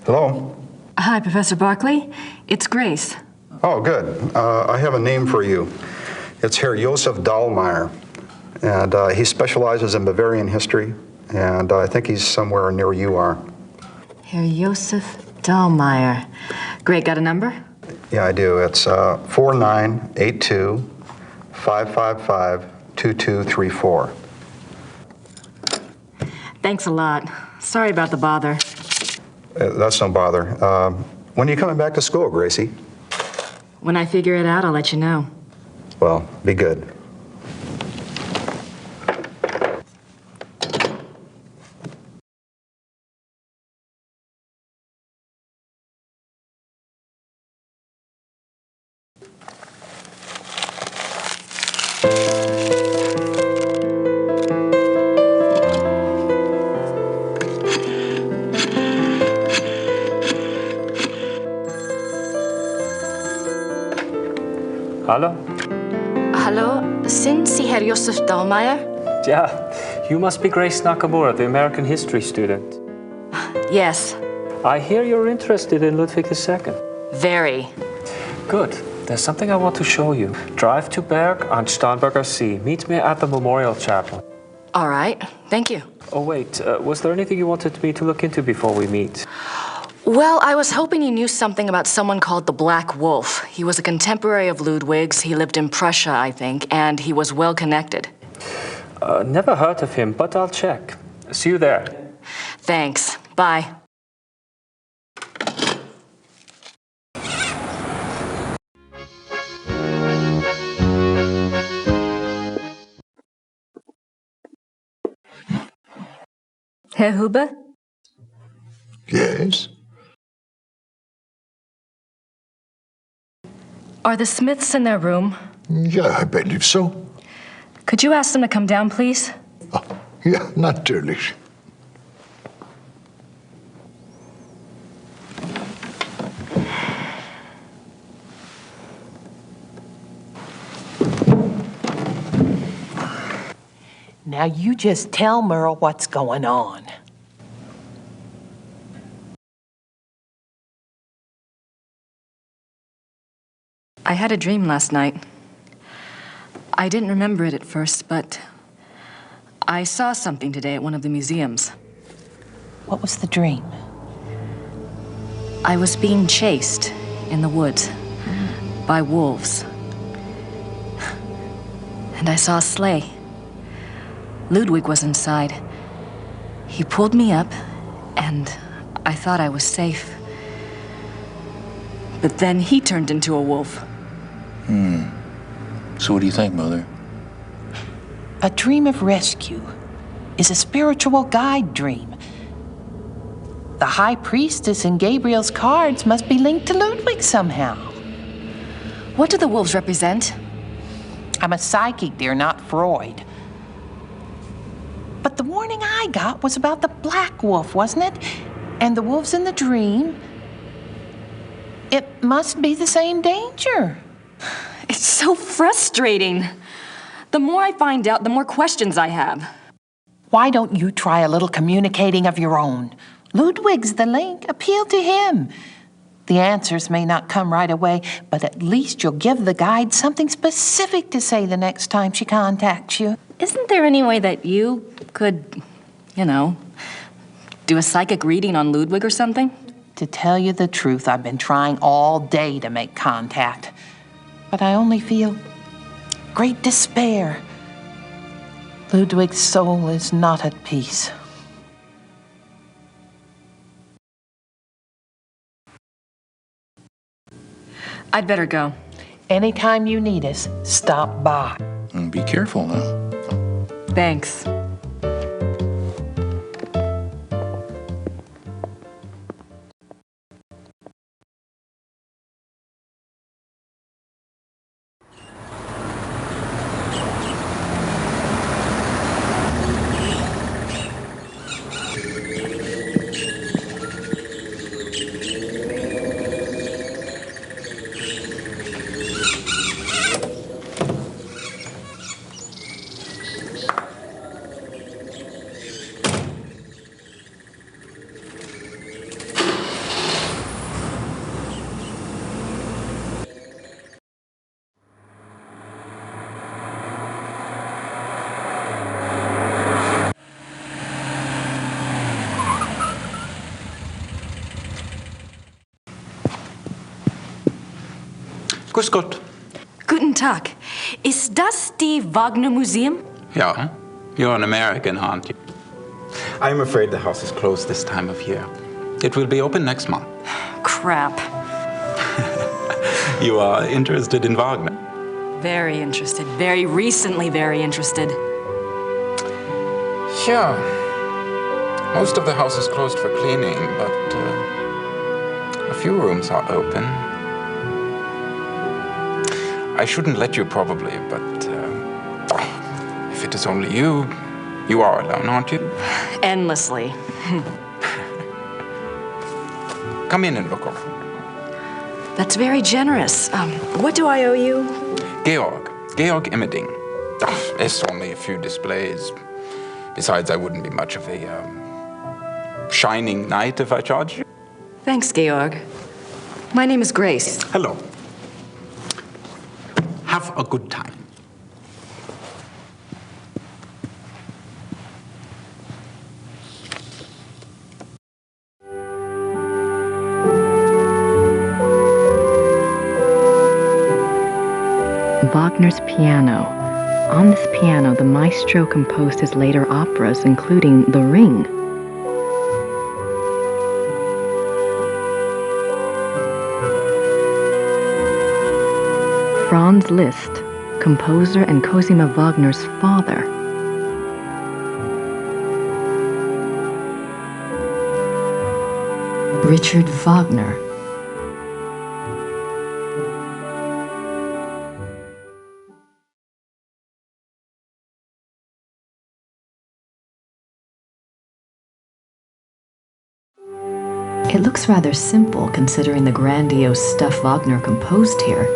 Hello? Hi, Professor Barkley. It's Grace. Oh, good. I have a name for you. It's Herr Josef Dahlmeier, and he specializes in Bavarian history, and I think he's somewhere near you are. Herr Josef Dahlmeier. Great, got a number? Yeah, I do. It's 4982-555-2234. Thanks a lot. Sorry about the bother. That's no bother. When are you coming back to school, Gracie? When I figure it out, I'll let you know. Well, be good. Hallo? Hallo, sind Sie Herr Josef Dahlmeier? Yeah, you must be Grace Nakamura, the American history student. Yes. I hear you're interested in Ludwig II. Very. Good. There's something I want to show you. Drive to Berg on Starnberger See. Meet me at the Memorial Chapel. All right. Thank you. Oh, wait. Was there anything you wanted me to look into before we meet? Well, I was hoping you knew something about someone called the Black Wolf. He was a contemporary of Ludwig's. He lived in Prussia, I think, and he was well connected. Never heard of him, but I'll check. See you there. Thanks. Bye. Herr Huber? Yes? Are the Smiths in their room? Ja, I believe so. Could you ask them to come down, please? Ja, natürlich. Now you just tell Merle what's going on. I had a dream last night. I didn't remember it at first, but I saw something today at one of the museums. What was the dream? I was being chased in the woods by wolves. And I saw a sleigh. Ludwig was inside. He pulled me up, and I thought I was safe. But then he turned into a wolf. So what do you think, Mother? A dream of rescue is a spiritual guide dream. The High Priestess in Gabriel's cards must be linked to Ludwig somehow. What do the wolves represent? I'm a psychic, dear, not Freud. But the warning I got was about the Black Wolf, wasn't it? And the wolves in the dream. It must be the same danger. It's so frustrating. The more I find out, the more questions I have. Why don't you try a little communicating of your own? Ludwig's the link. Appeal to him. The answers may not come right away, but at least you'll give the guide something specific to say the next time she contacts you. Isn't there any way that you could, do a psychic reading on Ludwig or something? To tell you the truth, I've been trying all day to make contact, but I only feel great despair. Ludwig's soul is not at peace. I'd better go. Anytime you need us, stop by. And be careful now. Thanks. Grüß Gott. Guten Tag. Ist das die Wagner Museum? Yeah, you're an American, aren't you? I'm afraid the house is closed this time of year. It will be open next month. Crap. You are interested in Wagner? Very interested. Very recently very interested. Yeah. Most of the house is closed for cleaning, but a few rooms are open. I shouldn't let you probably, but if it is only you, you are alone, aren't you? Endlessly. Come in and look over. That's very generous. What do I owe you? Georg Imaging. It's only a few displays. Besides, I wouldn't be much of a shining knight if I charged you. Thanks, Georg. My name is Grace. Hello. Have a good time. Wagner's piano. On this piano, the maestro composed his later operas, including The Ring. Franz Liszt, composer and Cosima Wagner's father. Richard Wagner. It looks rather simple considering the grandiose stuff Wagner composed here.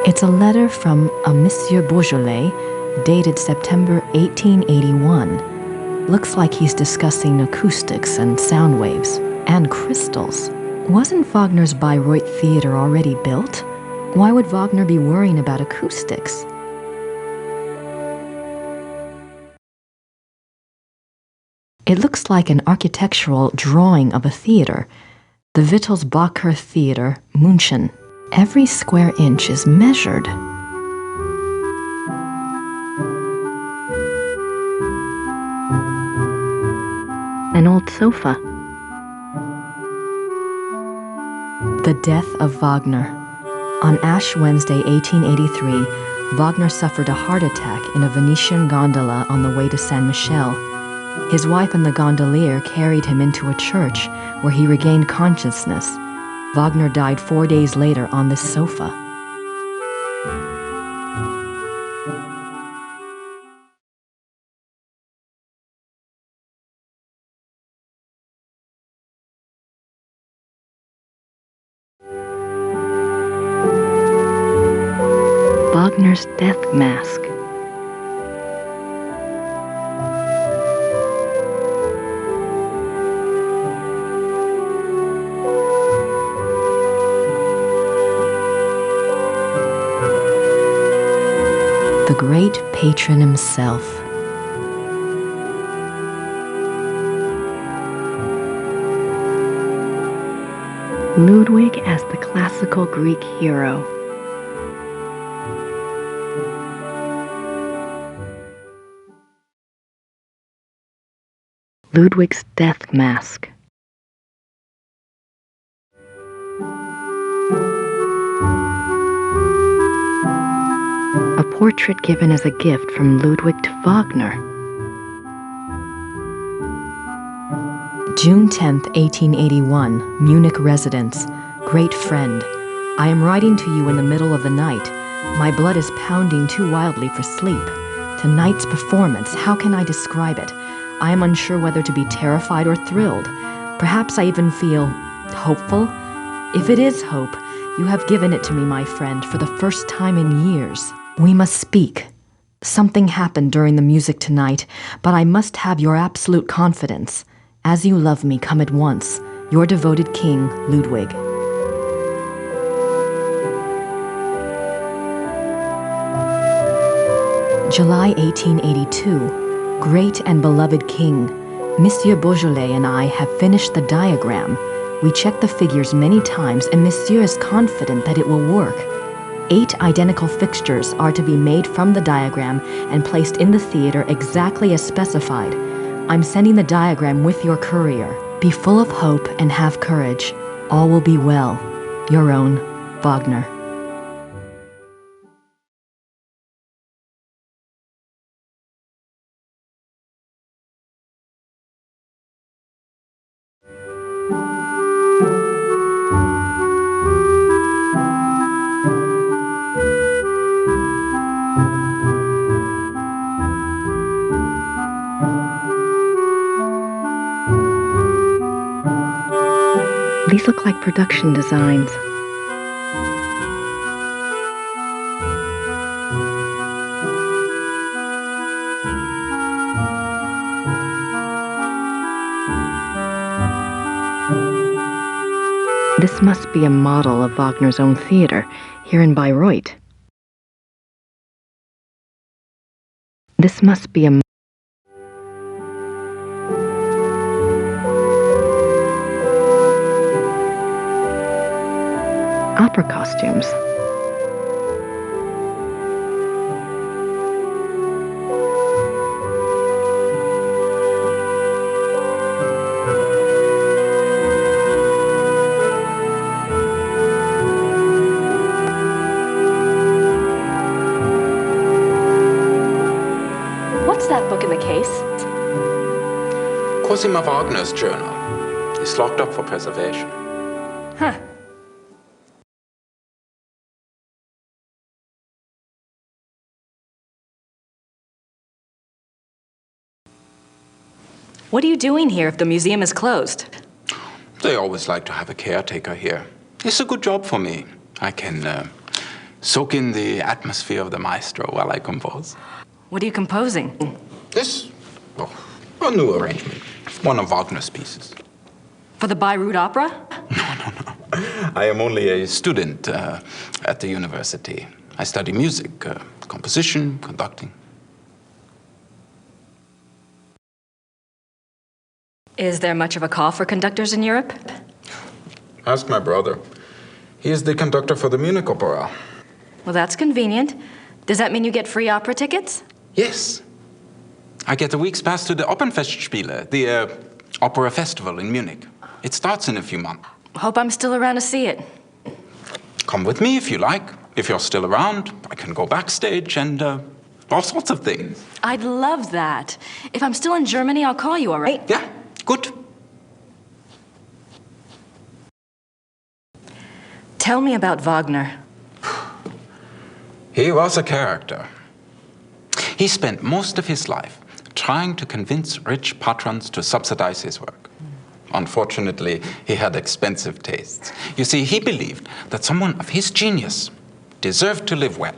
It's a letter from a Monsieur Beaujolais, dated September 1881. Looks like he's discussing acoustics and sound waves, and crystals. Wasn't Wagner's Bayreuth Theater already built? Why would Wagner be worrying about acoustics? It looks like an architectural drawing of a theater, the Wittelsbacher Theater, München. Every square inch is measured. An old sofa. The death of Wagner. On Ash Wednesday, 1883, Wagner suffered a heart attack in a Venetian gondola on the way to Saint Michel. His wife and the gondolier carried him into a church where he regained consciousness. Wagner died 4 days later on this sofa. Wagner's death mask. The great patron himself. Ludwig as the classical Greek hero. Ludwig's death mask. A portrait given as a gift from Ludwig to Wagner. June 10th, 1881, Munich residence. Great friend, I am writing to you in the middle of the night. My blood is pounding too wildly for sleep. Tonight's performance, how can I describe it? I am unsure whether to be terrified or thrilled. Perhaps I even feel hopeful. If it is hope, you have given it to me, my friend, for the first time in years. We must speak. Something happened during the music tonight, but I must have your absolute confidence. As you love me, come at once. Your devoted king, Ludwig. July 1882. Great and beloved king, Monsieur Beaujolais and I have finished the diagram. We checked the figures many times and Monsieur is confident that it will work. 8 identical fixtures are to be made from the diagram and placed in the theater exactly as specified. I'm sending the diagram with your courier. Be full of hope and have courage. All will be well. Your own, Wagner. These look like production designs. This must be a model of Wagner's own theater, here in Bayreuth. This must be a opera costumes. What's that book in the case? Cosima Wagner's journal. It's locked up for preservation. Huh. What are you doing here if the museum is closed? They always like to have a caretaker here. It's a good job for me. I can soak in the atmosphere of the maestro while I compose. What are you composing? This? Oh, a new arrangement. One of Wagner's pieces. For the Bayreuth Opera? I am only a student at the university. I study music, composition, conducting. Is there much of a call for conductors in Europe? Ask my brother. He is the conductor for the Munich Opera. Well, that's convenient. Does that mean you get free opera tickets? Yes. I get a week's pass to the Opernfestspiele, the opera festival in Munich. It starts in a few months. Hope I'm still around to see it. Come with me if you like. If you're still around, I can go backstage and all sorts of things. I'd love that. If I'm still in Germany, I'll call you, all right? Yeah, good. Tell me about Wagner. He was a character. He spent most of his life trying to convince rich patrons to subsidize his work. Unfortunately, he had expensive tastes. You see, he believed that someone of his genius deserved to live well.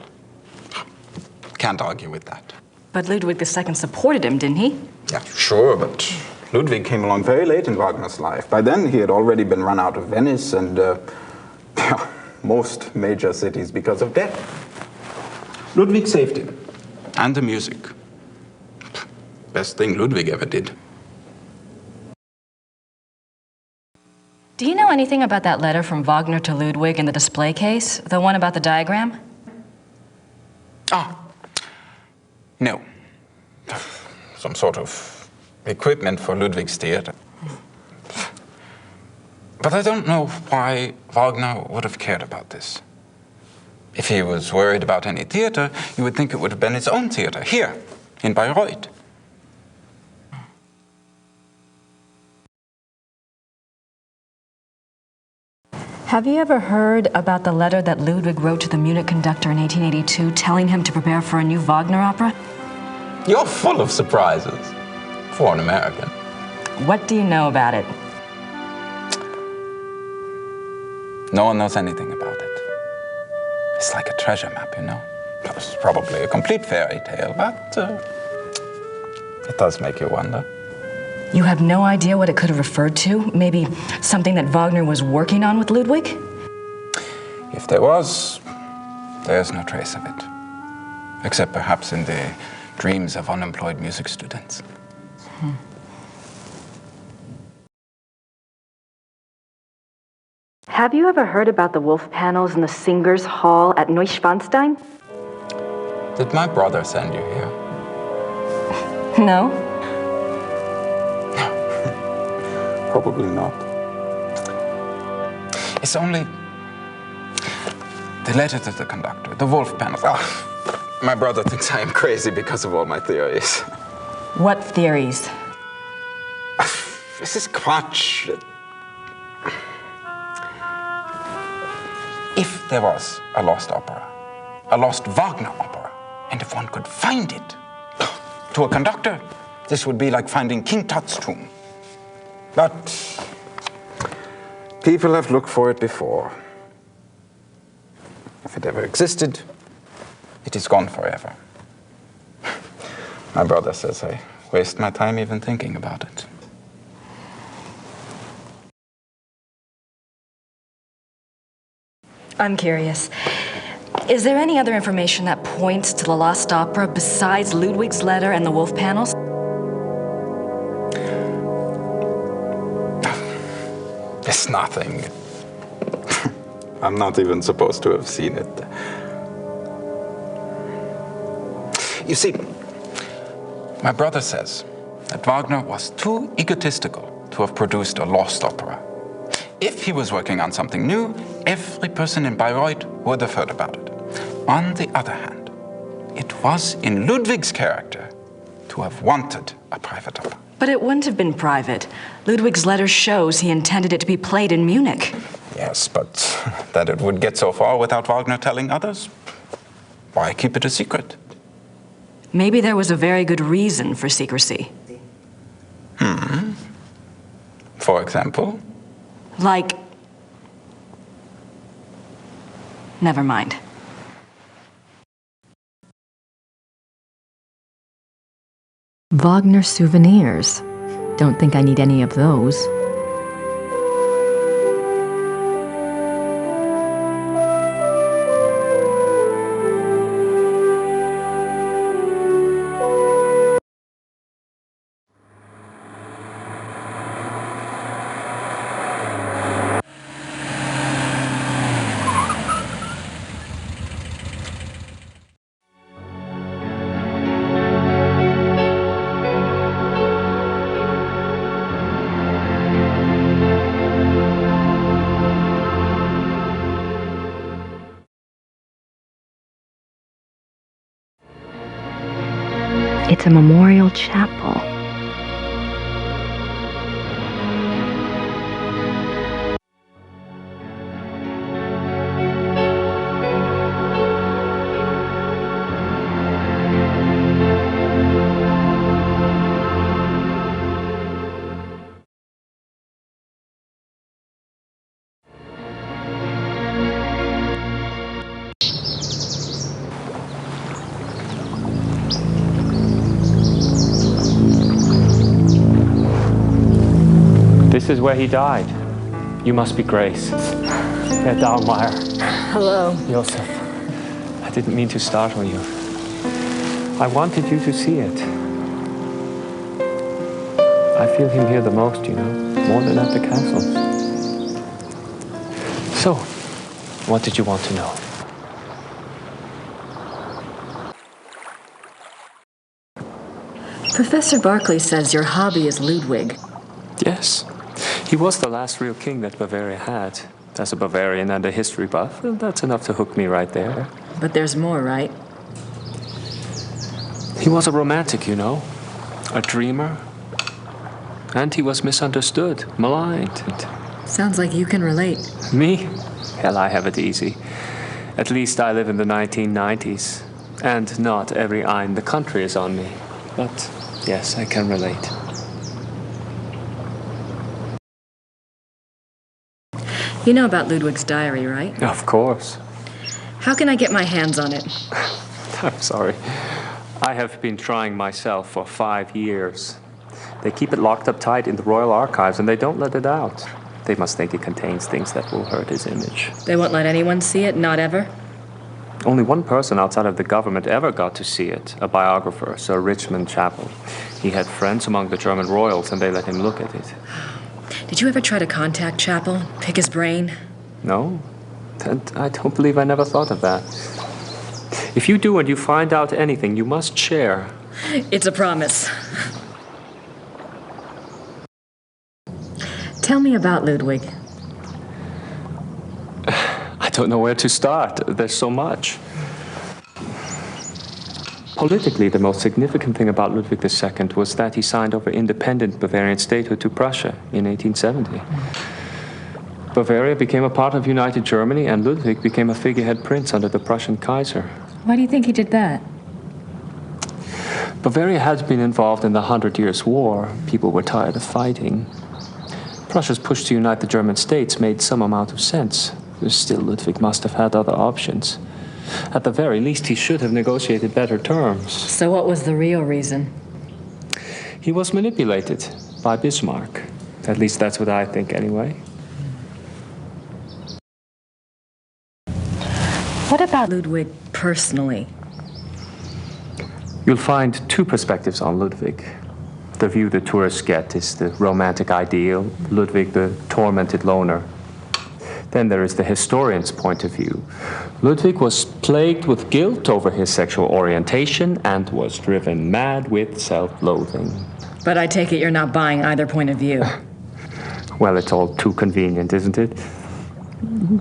Can't argue with that. But Ludwig II supported him, didn't he? Yeah, sure, but Ludwig came along very late in Wagner's life. By then, he had already been run out of Venice and most major cities because of debt. Ludwig saved him. And the music. Best thing Ludwig ever did. Do you know anything about that letter from Wagner to Ludwig in the display case? The one about the diagram? No. Some sort of equipment for Ludwig's theater. But I don't know why Wagner would have cared about this. If he was worried about any theater, you would think it would have been his own theater, here, in Bayreuth. Have you ever heard about the letter that Ludwig wrote to the Munich conductor in 1882 telling him to prepare for a new Wagner opera? You're full of surprises, for an American. What do you know about it? No one knows anything about it. It's like a treasure map, you know? It's probably a complete fairy tale, but it does make you wonder. You have no idea what it could have referred to? Maybe something that Wagner was working on with Ludwig? If there was, there's no trace of it. Except perhaps in the dreams of unemployed music students. Have you ever heard about the wolf panels in the Singers' Hall at Neuschwanstein? Did my brother send you here? No. Probably not. It's only the letter to the conductor, the wolf panels. My brother thinks I am crazy because of all my theories. What theories? This is Quatsch. If there was a lost opera, a lost Wagner opera, and if one could find it, to a conductor, this would be like finding King Tut's tomb. But People have looked for it before. If it ever existed, it is gone forever. My brother says I waste my time even thinking about it. I'm curious. Is there any other information that points to the lost opera besides Ludwig's letter and the wolf panels? It's nothing. I'm not even supposed to have seen it. You see, my brother says that Wagner was too egotistical to have produced a lost opera. If he was working on something new, every person in Bayreuth would have heard about it. On the other hand, it was in Ludwig's character to have wanted a private opera. But it wouldn't have been private. Ludwig's letter shows he intended it to be played in Munich. Yes, but that it would get so far without Wagner telling others? Why keep it a secret? Maybe there was a very good reason for secrecy. For example? Like... Never mind. Wagner souvenirs. Don't think I need any of those. It's a memorial chapel. This is where he died. You must be Grace. Herr Dahlmeier. Hello. Josef, I didn't mean to startle you. I wanted you to see it. I feel him here the most, you know, more than at the castle. So, what did you want to know? Professor Barclay says your hobby is Ludwig. Yes. He was the last real king that Bavaria had. As a Bavarian and a history buff, that's enough to hook me right there. But there's more, right? He was a romantic, you know, a dreamer. And he was misunderstood, maligned. Sounds like you can relate. Me? Hell, I have it easy. At least I live in the 1990s. And not every eye in the country is on me. But yes, I can relate. You know about Ludwig's diary, right? Of course. How can I get my hands on it? I'm sorry. I have been trying myself for 5 years. They keep it locked up tight in the Royal Archives and they don't let it out. They must think it contains things that will hurt his image. They won't let anyone see it, not ever? Only one person outside of the government ever got to see it, a biographer, Sir Richmond Chapel. He had friends among the German royals and they let him look at it. Did you ever try to contact Chapel, pick his brain? No, and I don't believe I never thought of that. If you do and you find out anything, you must share. It's a promise. Tell me about Ludwig. I don't know where to start. There's so much. Politically, the most significant thing about Ludwig II was that he signed over independent Bavarian statehood to Prussia in 1870. Bavaria became a part of United Germany, and Ludwig became a figurehead prince under the Prussian Kaiser. Why do you think he did that? Bavaria had been involved in the 100 Years' War. People were tired of fighting. Prussia's push to unite the German states made some amount of sense. Still, Ludwig must have had other options. At the very least, he should have negotiated better terms. So what was the real reason? He was manipulated by Bismarck. At least that's what I think, anyway. What about Ludwig personally? You'll find two perspectives on Ludwig. The view the tourists get is the romantic ideal, Ludwig the tormented loner. Then there is the historian's point of view. Ludwig was plagued with guilt over his sexual orientation and was driven mad with self-loathing. But I take it you're not buying either point of view. Well, it's all too convenient, isn't it?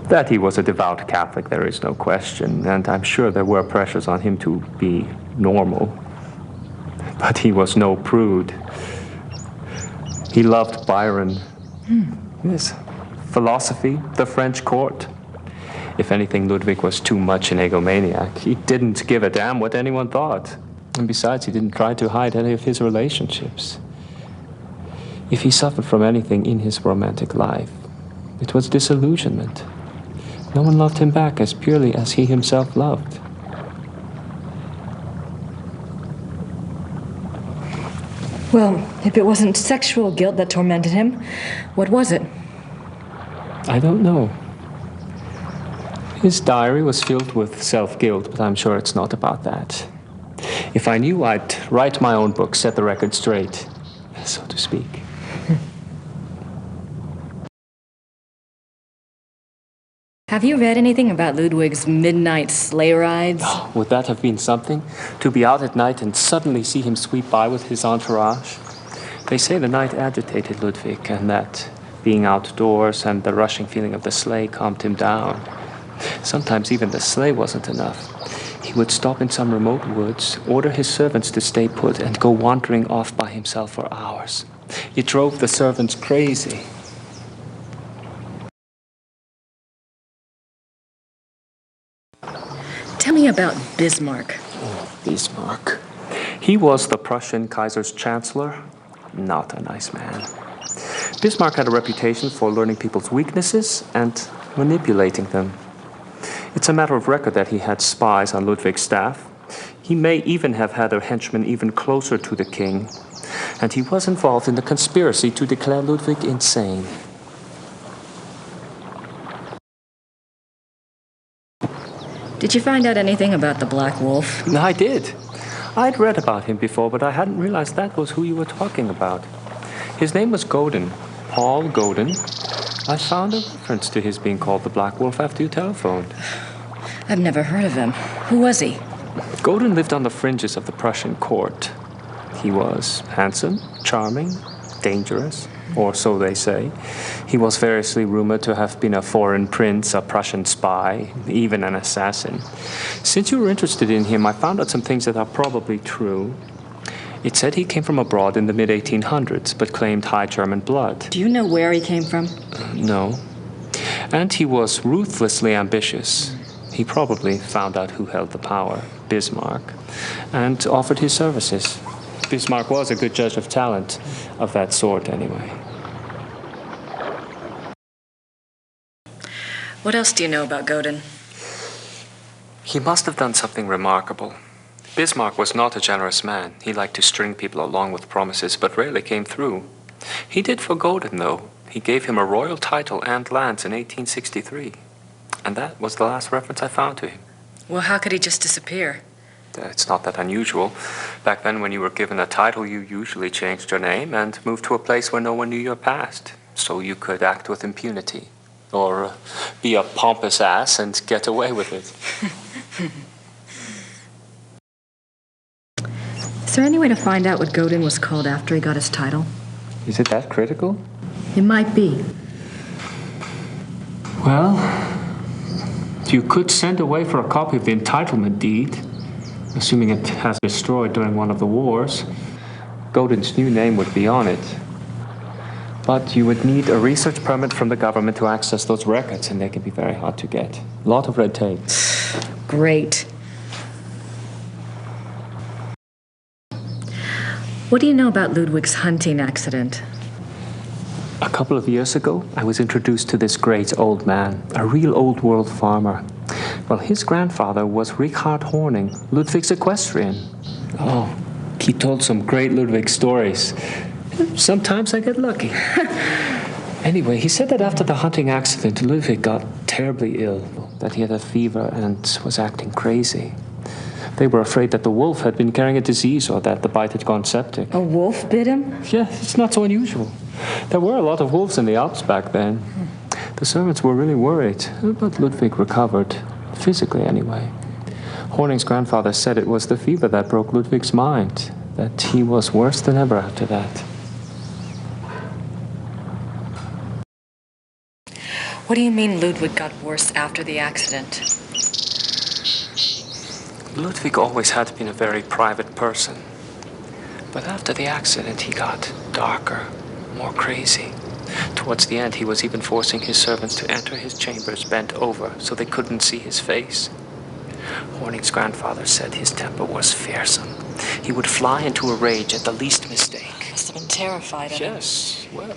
That he was a devout Catholic, there is no question, and I'm sure there were pressures on him to be normal. But he was no prude. He loved Byron. Yes. Philosophy, the French court. If anything, Ludwig was too much an egomaniac. He didn't give a damn what anyone thought. And besides, he didn't try to hide any of his relationships. If he suffered from anything in his romantic life, it was disillusionment. No one loved him back as purely as he himself loved. Well, if it wasn't sexual guilt that tormented him, what was it? I don't know. His diary was filled with self-guilt, but I'm sure it's not about that. If I knew, I'd write my own book, set the record straight, so to speak. Have you read anything about Ludwig's midnight sleigh rides? Oh, would that have been something? To be out at night and suddenly see him sweep by with his entourage? They say the night agitated Ludwig, and that being outdoors and the rushing feeling of the sleigh calmed him down. Sometimes even the sleigh wasn't enough. He would stop in some remote woods, order his servants to stay put, and go wandering off by himself for hours. It drove the servants crazy. Tell me about Bismarck. Oh, Bismarck. He was the Prussian Kaiser's chancellor. Not a nice man. Bismarck had a reputation for learning people's weaknesses and manipulating them. It's a matter of record that he had spies on Ludwig's staff. He may even have had a henchman even closer to the king. And he was involved in the conspiracy to declare Ludwig insane. Did you find out anything about the Black Wolf? I did. I'd read about him before, but I hadn't realized that was who you were talking about. His name was Godin, Paul Godin. I found a reference to his being called the Black Wolf after you telephoned. I've never heard of him. Who was he? Godin lived on the fringes of the Prussian court. He was handsome, charming, dangerous, or so they say. He was variously rumored to have been a foreign prince, a Prussian spy, even an assassin. Since you were interested in him, I found out some things that are probably true. It said he came from abroad in the mid-1800s, but claimed high German blood. Do you know where he came from? No. And he was ruthlessly ambitious. He probably found out who held the power, Bismarck, and offered his services. Bismarck was a good judge of talent, of that sort anyway. What else do you know about Godin? He must have done something remarkable. Bismarck was not a generous man. He liked to string people along with promises, but rarely came through. He did for Godin, though. He gave him a royal title and lands in 1863. And that was the last reference I found to him. Well, how could he just disappear? It's not that unusual. Back then, when you were given a title, you usually changed your name and moved to a place where no one knew your past, so you could act with impunity. Or be a pompous ass and get away with it. Is there any way to find out what Godin was called after he got his title? Is it that critical? It might be. Well, you could send away for a copy of the entitlement deed, assuming it has been destroyed during one of the wars. Godin's new name would be on it. But you would need a research permit from the government to access those records, and they can be very hard to get. A lot of red tape. Great. What do you know about Ludwig's hunting accident? A couple of years ago, I was introduced to this great old man, a real old-world farmer. Well, his grandfather was Richard Horning, Ludwig's equestrian. Oh, he told some great Ludwig stories. Sometimes I get lucky. Anyway, he said that after the hunting accident, Ludwig got terribly ill, that he had a fever and was acting crazy. They were afraid that the wolf had been carrying a disease or that the bite had gone septic. A wolf bit him? Yeah, it's not so unusual. There were a lot of wolves in the Alps back then. The servants were really worried, but Ludwig recovered, physically anyway. Horning's grandfather said it was the fever that broke Ludwig's mind, that he was worse than ever after that. What do you mean Ludwig got worse after the accident? Ludwig always had been a very private person. But after the accident, he got darker, more crazy. Towards the end, he was even forcing his servants to enter his chambers bent over so they couldn't see his face. Horning's grandfather said his temper was fearsome. He would fly into a rage at the least mistake. Must have been terrified of him. Yes, well.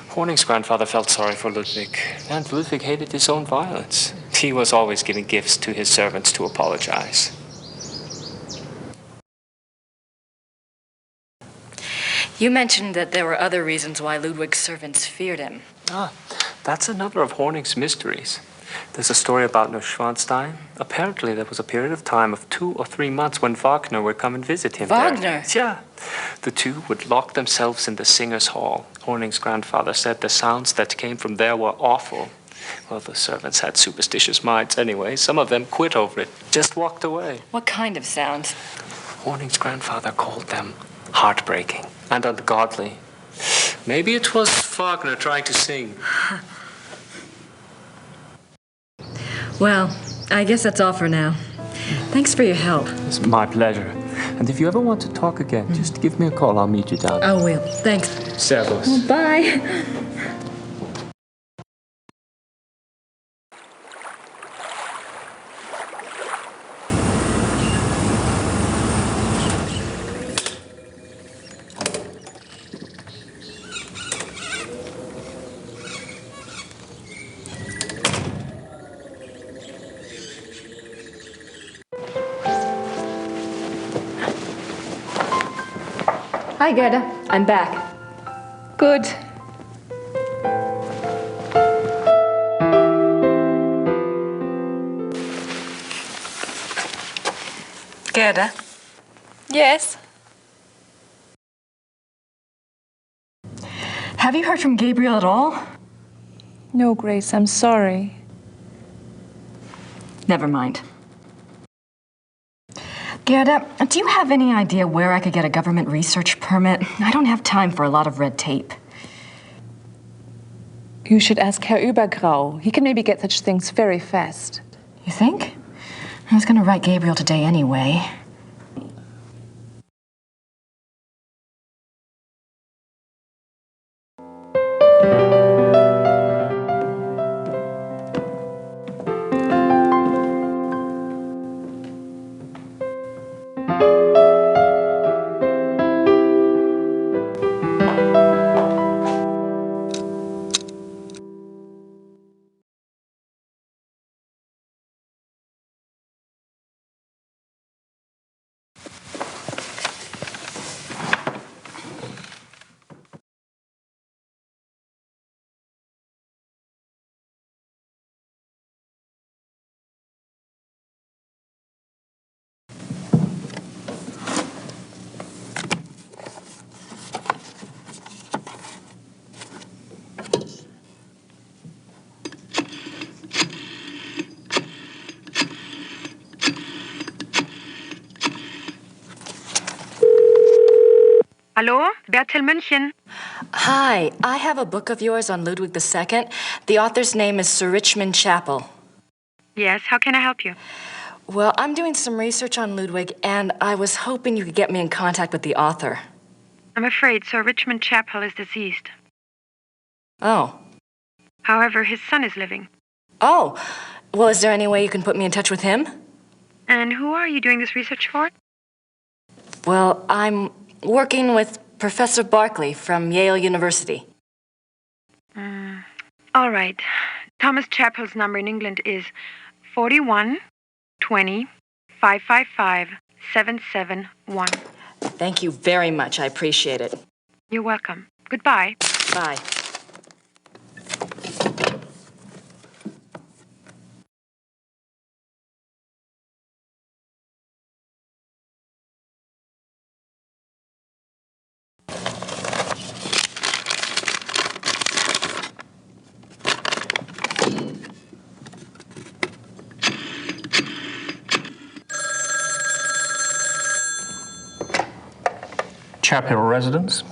Horning's grandfather felt sorry for Ludwig, and Ludwig hated his own violence. He was always giving gifts to his servants to apologize. You mentioned that there were other reasons why Ludwig's servants feared him. Ah, that's another of Horning's mysteries. There's a story about Neuschwanstein. Apparently, there was a period of time of 2 or 3 months when Wagner would come and visit him Wagner? there. Yeah. The two would lock themselves in the singers' hall. Horning's grandfather said the sounds that came from there were awful. Well, the servants had superstitious minds anyway. Some of them quit over it, just walked away. What kind of sounds? Horning's grandfather called them heartbreaking and ungodly. Maybe it was Wagner trying to sing. Well, I guess that's all for now. Thanks for your help. It's my pleasure. And if you ever want to talk again, just give me a call. I'll meet you down there. I will. Thanks. Servus. Well, bye. Hi, Gerda. I'm back. Good. Gerda? Yes? Have you heard from Gabriel at all? No, Grace, I'm sorry. Never mind. Gerda, do you have any idea where I could get a government research permit? I don't have time for a lot of red tape. You should ask Herr Übergrau. He can maybe get such things very fast. You think? I was going to write Gabriel today anyway. Hallo, Bertil München. Hi, I have a book of yours on Ludwig II. The author's name is Sir Richmond Chapel. Yes, how can I help you? Well, I'm doing some research on Ludwig, and I was hoping you could get me in contact with the author. I'm afraid Sir Richmond Chapel is deceased. Oh. However, his son is living. Oh. Well, is there any way you can put me in touch with him? And who are you doing this research for? Well, I'm working with Professor Barkley from Yale University. All right. Thomas Chappell's number in England is 41 20 555 771. Thank you very much. I appreciate it. You're welcome. Goodbye. Bye. Chapel residence?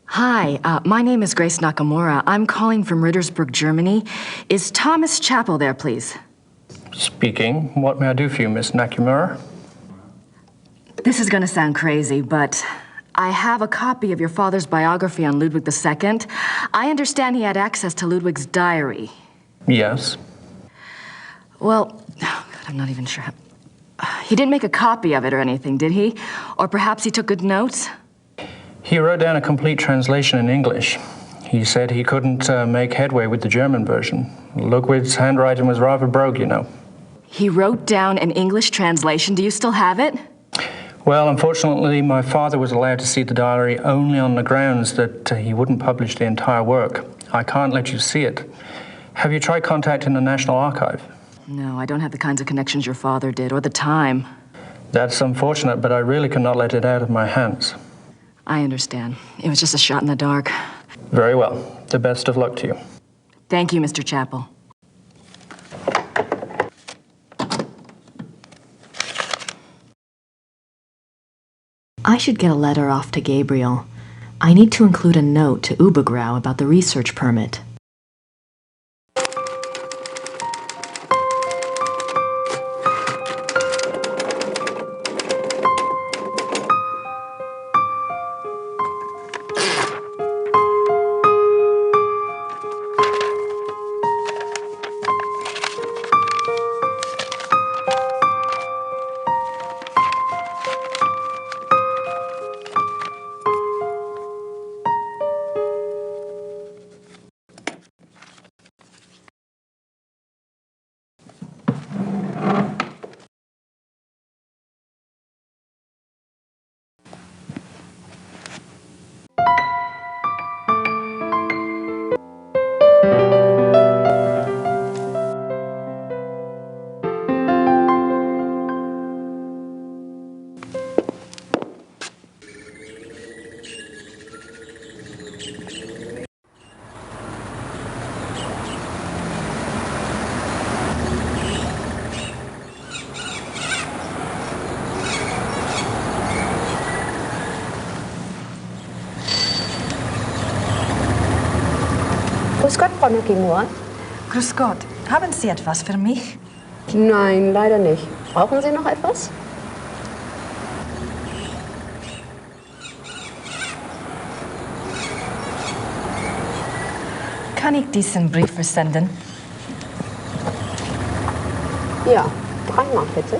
Hi, my name is Grace Nakamura. I'm calling from Rittersburg, Germany. Is Thomas Chappell there, please? Speaking. What may I do for you, Miss Nakamura? This is going to sound crazy, but I have a copy of your father's biography on Ludwig II. I understand he had access to Ludwig's diary. Yes. Well, oh God, I'm not even sure. He didn't make a copy of it or anything, did he? Or perhaps he took good notes? He wrote down a complete translation in English. He said he couldn't make headway with the German version. Ludwig's handwriting was rather brogue, you know. He wrote down an English translation. Do you still have it? Well, unfortunately, my father was allowed to see the diary only on the grounds that he wouldn't publish the entire work. I can't let you see it. Have you tried contacting the National Archive? No, I don't have the kinds of connections your father did, or the time. That's unfortunate, but I really cannot let it out of my hands. I understand. It was just a shot in the dark. Very well. The best of luck to you. Thank you, Mr. Chappell. I should get a letter off to Gabriel. I need to include a note to Ubergrau about the research permit. Grüß Gott, Frau Nakamura. Grüß Gott. Haben Sie etwas für mich? Nein, leider nicht. Brauchen Sie noch etwas? Kann ich diesen Brief versenden? Ja, 3 Mark bitte.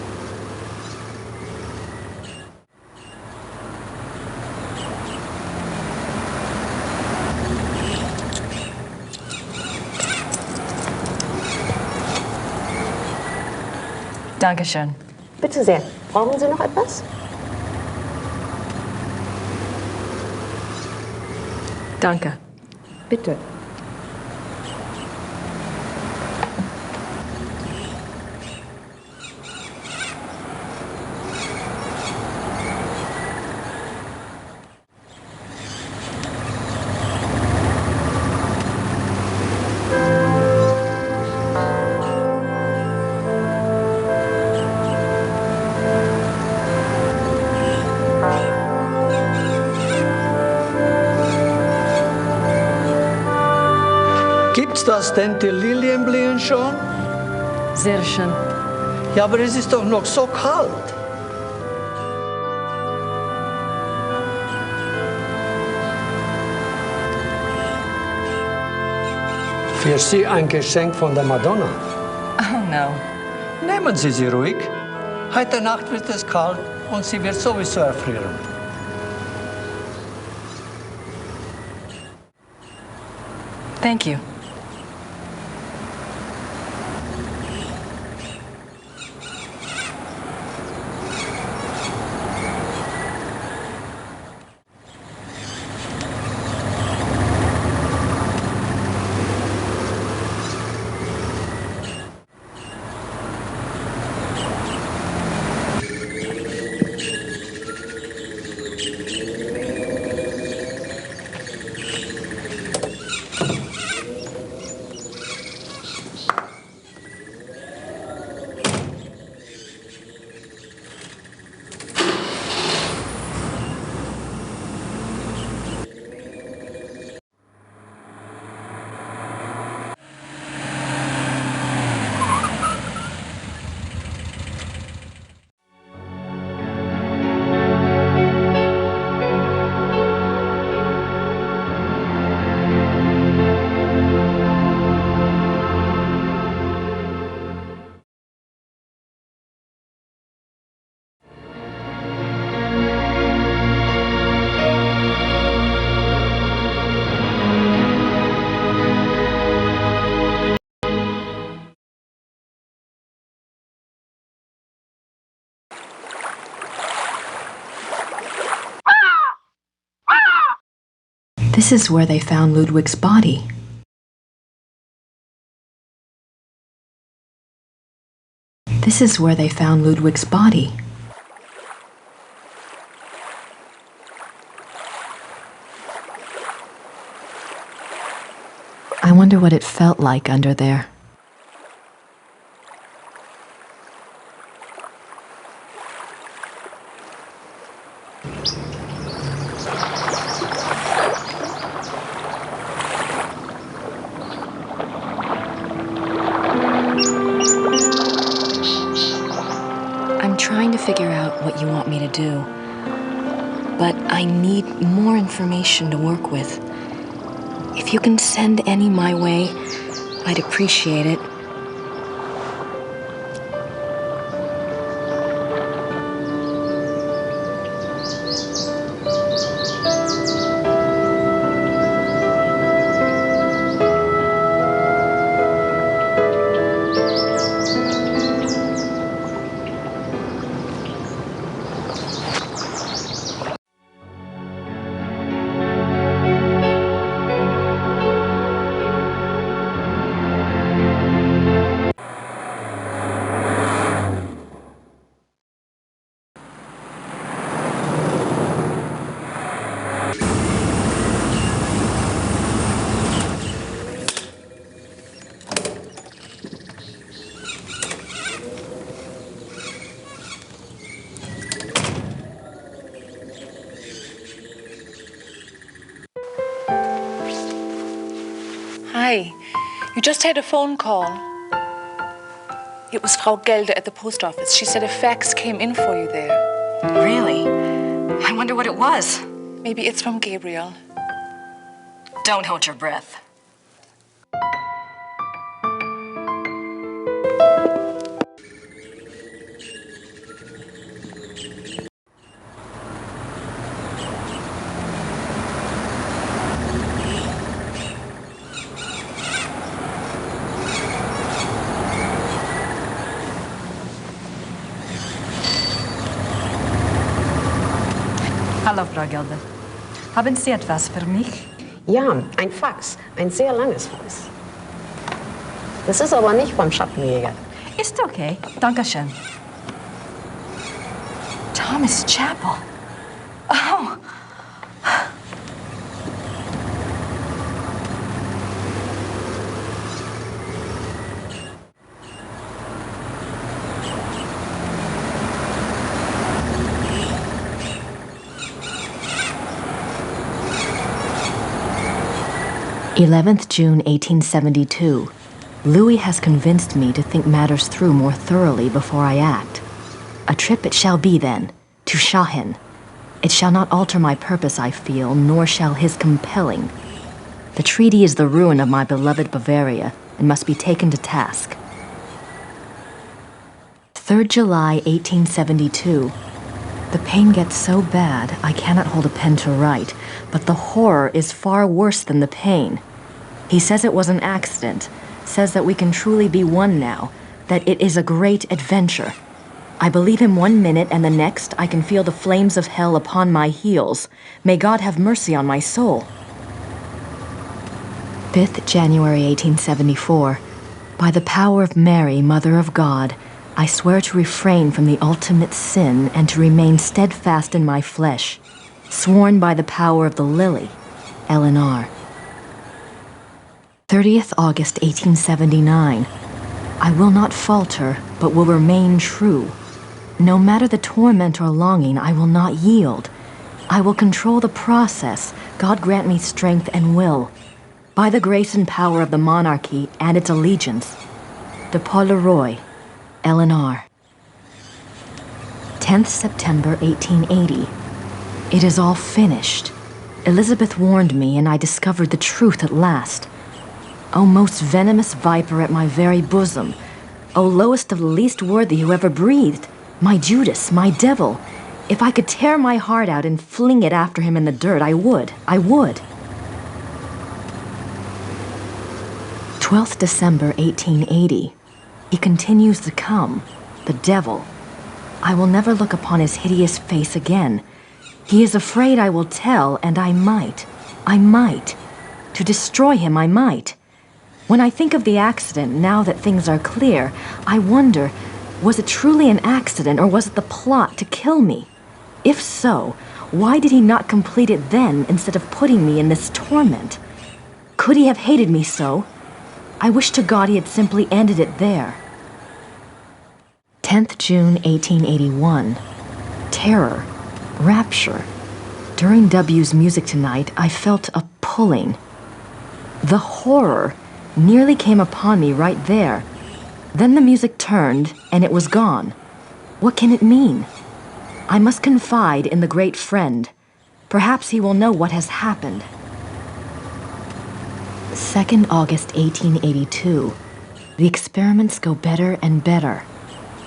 Dankeschön. Bitte sehr. Brauchen Sie noch etwas? Danke. Bitte. Gibt's das denn, die Lilien blühen schon? Sehr schön. Ja, aber es ist doch noch so kalt. Für Sie ein Geschenk von der Madonna. Oh no. Nehmen Sie sie ruhig. Heute Nacht wird es kalt und sie wird sowieso erfrieren. Thank you. This is where they found Ludwig's body. This is where they found Ludwig's body. I wonder what it felt like under there. I'm trying to figure out what you want me to do, but I need more information to work with. If you can send any my way, I'd appreciate it. Hi, you just had a phone call. It was Frau Gelder at the post office. She said a fax came in for you there. Really? I wonder what it was. Maybe it's from Gabriel. Don't hold your breath. Hallo, Frau Gelder. Haben Sie etwas für mich? Ja, ein Fax. Ein sehr langes Fax. Das ist aber nicht vom Schattenjäger. Ist okay. Dankeschön. Thomas Chapel. Oh. June 1872. Louis has convinced me to think matters through more thoroughly before I act. A trip it shall be, then, to Schachen. It shall not alter my purpose, I feel, nor shall his compelling. The treaty is the ruin of my beloved Bavaria, and must be taken to task. 3rd July, 1872. The pain gets so bad I cannot hold a pen to write, but the horror is far worse than the pain. He says it was an accident, says that we can truly be one now, that it is a great adventure. I believe him 1 minute, and the next I can feel the flames of hell upon my heels. May God have mercy on my soul. 5th January 1874. By the power of Mary, Mother of God, I swear to refrain from the ultimate sin and to remain steadfast in my flesh. Sworn by the power of the lily, Eleanor. 30th August 1879. I will not falter, but will remain true. No matter the torment or longing, I will not yield. I will control the process. God grant me strength and will. By the grace and power of the monarchy and its allegiance. De Paul Leroy, Eleanor. 10th September 1880. It is all finished. Elizabeth warned me, and I discovered the truth at last. O most venomous viper at my very bosom, O lowest of the least worthy who ever breathed, my Judas, my devil, if I could tear my heart out and fling it after him in the dirt, I would. 12th December 1880. He continues to come, the devil. I will never look upon his hideous face again. He is afraid I will tell, and I might. To destroy him, I might. When I think of the accident, now that things are clear, I wonder, was it truly an accident, or was it the plot to kill me? If so, why did he not complete it then instead of putting me in this torment? Could he have hated me so? I wish to God he had simply ended it there. 10th June 1881. Terror. Rapture. During W's music tonight, I felt a pulling. The horror nearly came upon me right there. Then the music turned, and it was gone. What can it mean? I must confide in the great friend. Perhaps he will know what has happened. 2nd August 1882. The experiments go better and better.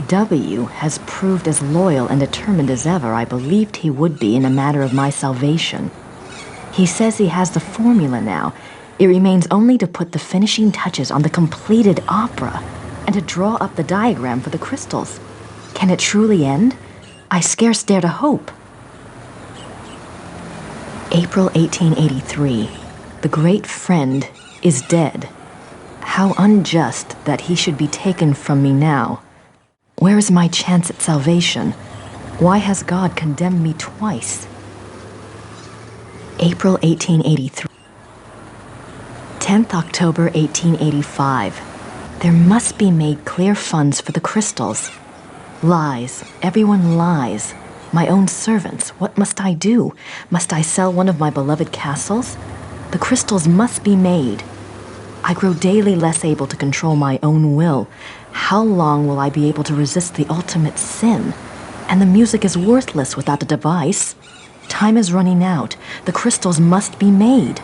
W has proved as loyal and determined as ever I believed he would be in a matter of my salvation. He says he has the formula now. It remains only to put the finishing touches on the completed opera and to draw up the diagram for the crystals. Can it truly end? I scarce dare to hope. April 1883. The great friend is dead. How unjust that he should be taken from me now. Where is my chance at salvation? Why has God condemned me twice? April 1883. 10th October 1885. There must be made clear funds for the crystals. Lies. Everyone lies. My own servants. What must I do? Must I sell one of my beloved castles? The crystals must be made. I grow daily less able to control my own will. How long will I be able to resist the ultimate sin? And the music is worthless without a device. Time is running out. The crystals must be made.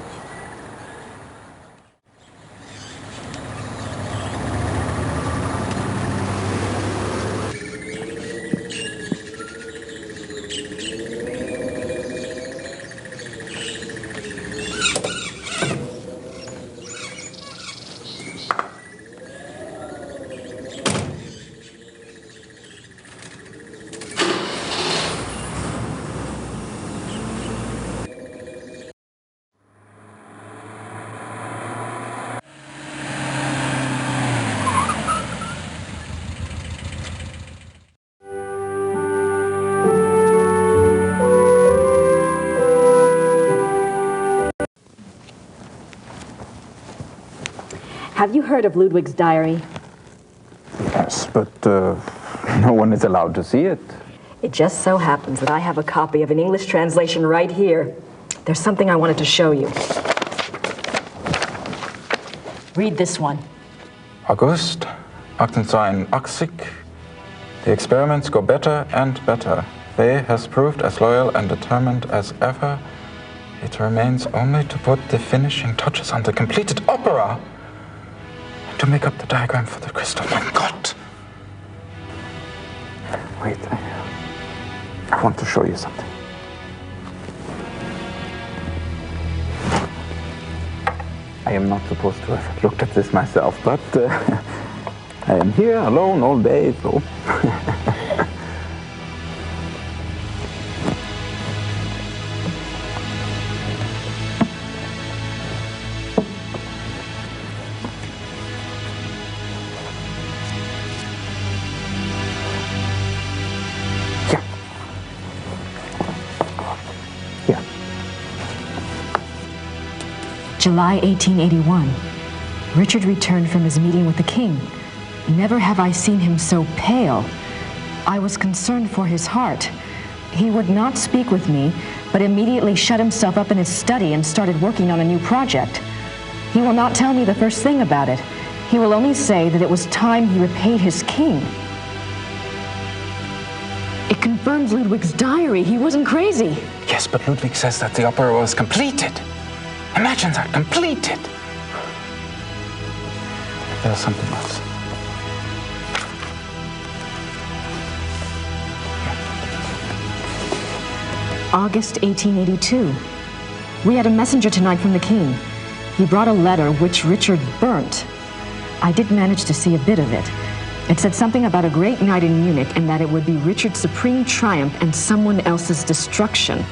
Have you heard of Ludwig's diary? Yes, but no one is allowed to see it. It just so happens that I have a copy of an English translation right here. There's something I wanted to show you. Read this one. August 1880. The experiments go better and better. They has proved as loyal and determined as ever. It remains only to put the finishing touches on the completed opera. To make up the diagram for the crystal. My God! Wait, I want to show you something. I I am not supposed to have looked at this myself, but I am here alone all day, so... July 1881. Richard returned from his meeting with the king. Never have I seen him so pale. I was concerned for his heart. He would not speak with me, but immediately shut himself up in his study and started working on a new project. He will not tell me the first thing about it. He will only say that it was time he repaid his king. It confirms Ludwig's diary. He wasn't crazy. Yes, but Ludwig says that the opera was completed. Imagine that, completed. There's something else. August 1882. We had a messenger tonight from the king. He brought a letter which Richard burnt. I did manage to see a bit of it. It said something about a great night in Munich and that it would be Richard's supreme triumph and someone else's destruction.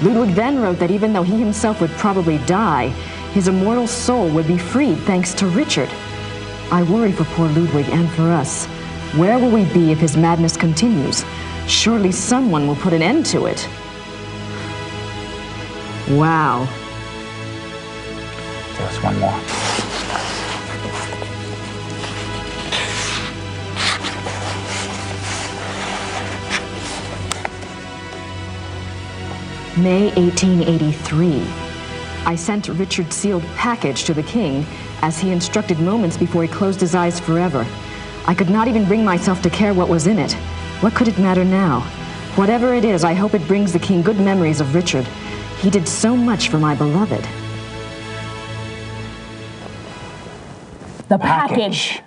Ludwig then wrote that even though he himself would probably die, his immortal soul would be freed thanks to Richard. I worry for poor Ludwig and for us. Where will we be if his madness continues? Surely someone will put an end to it. Wow. There's one more. May 1883. I sent Richard's sealed package to the king, as he instructed moments before he closed his eyes forever. I could not even bring myself to care what was in it. What could it matter now? Whatever it is, I hope it brings the king good memories of Richard. He did so much for my beloved. The package.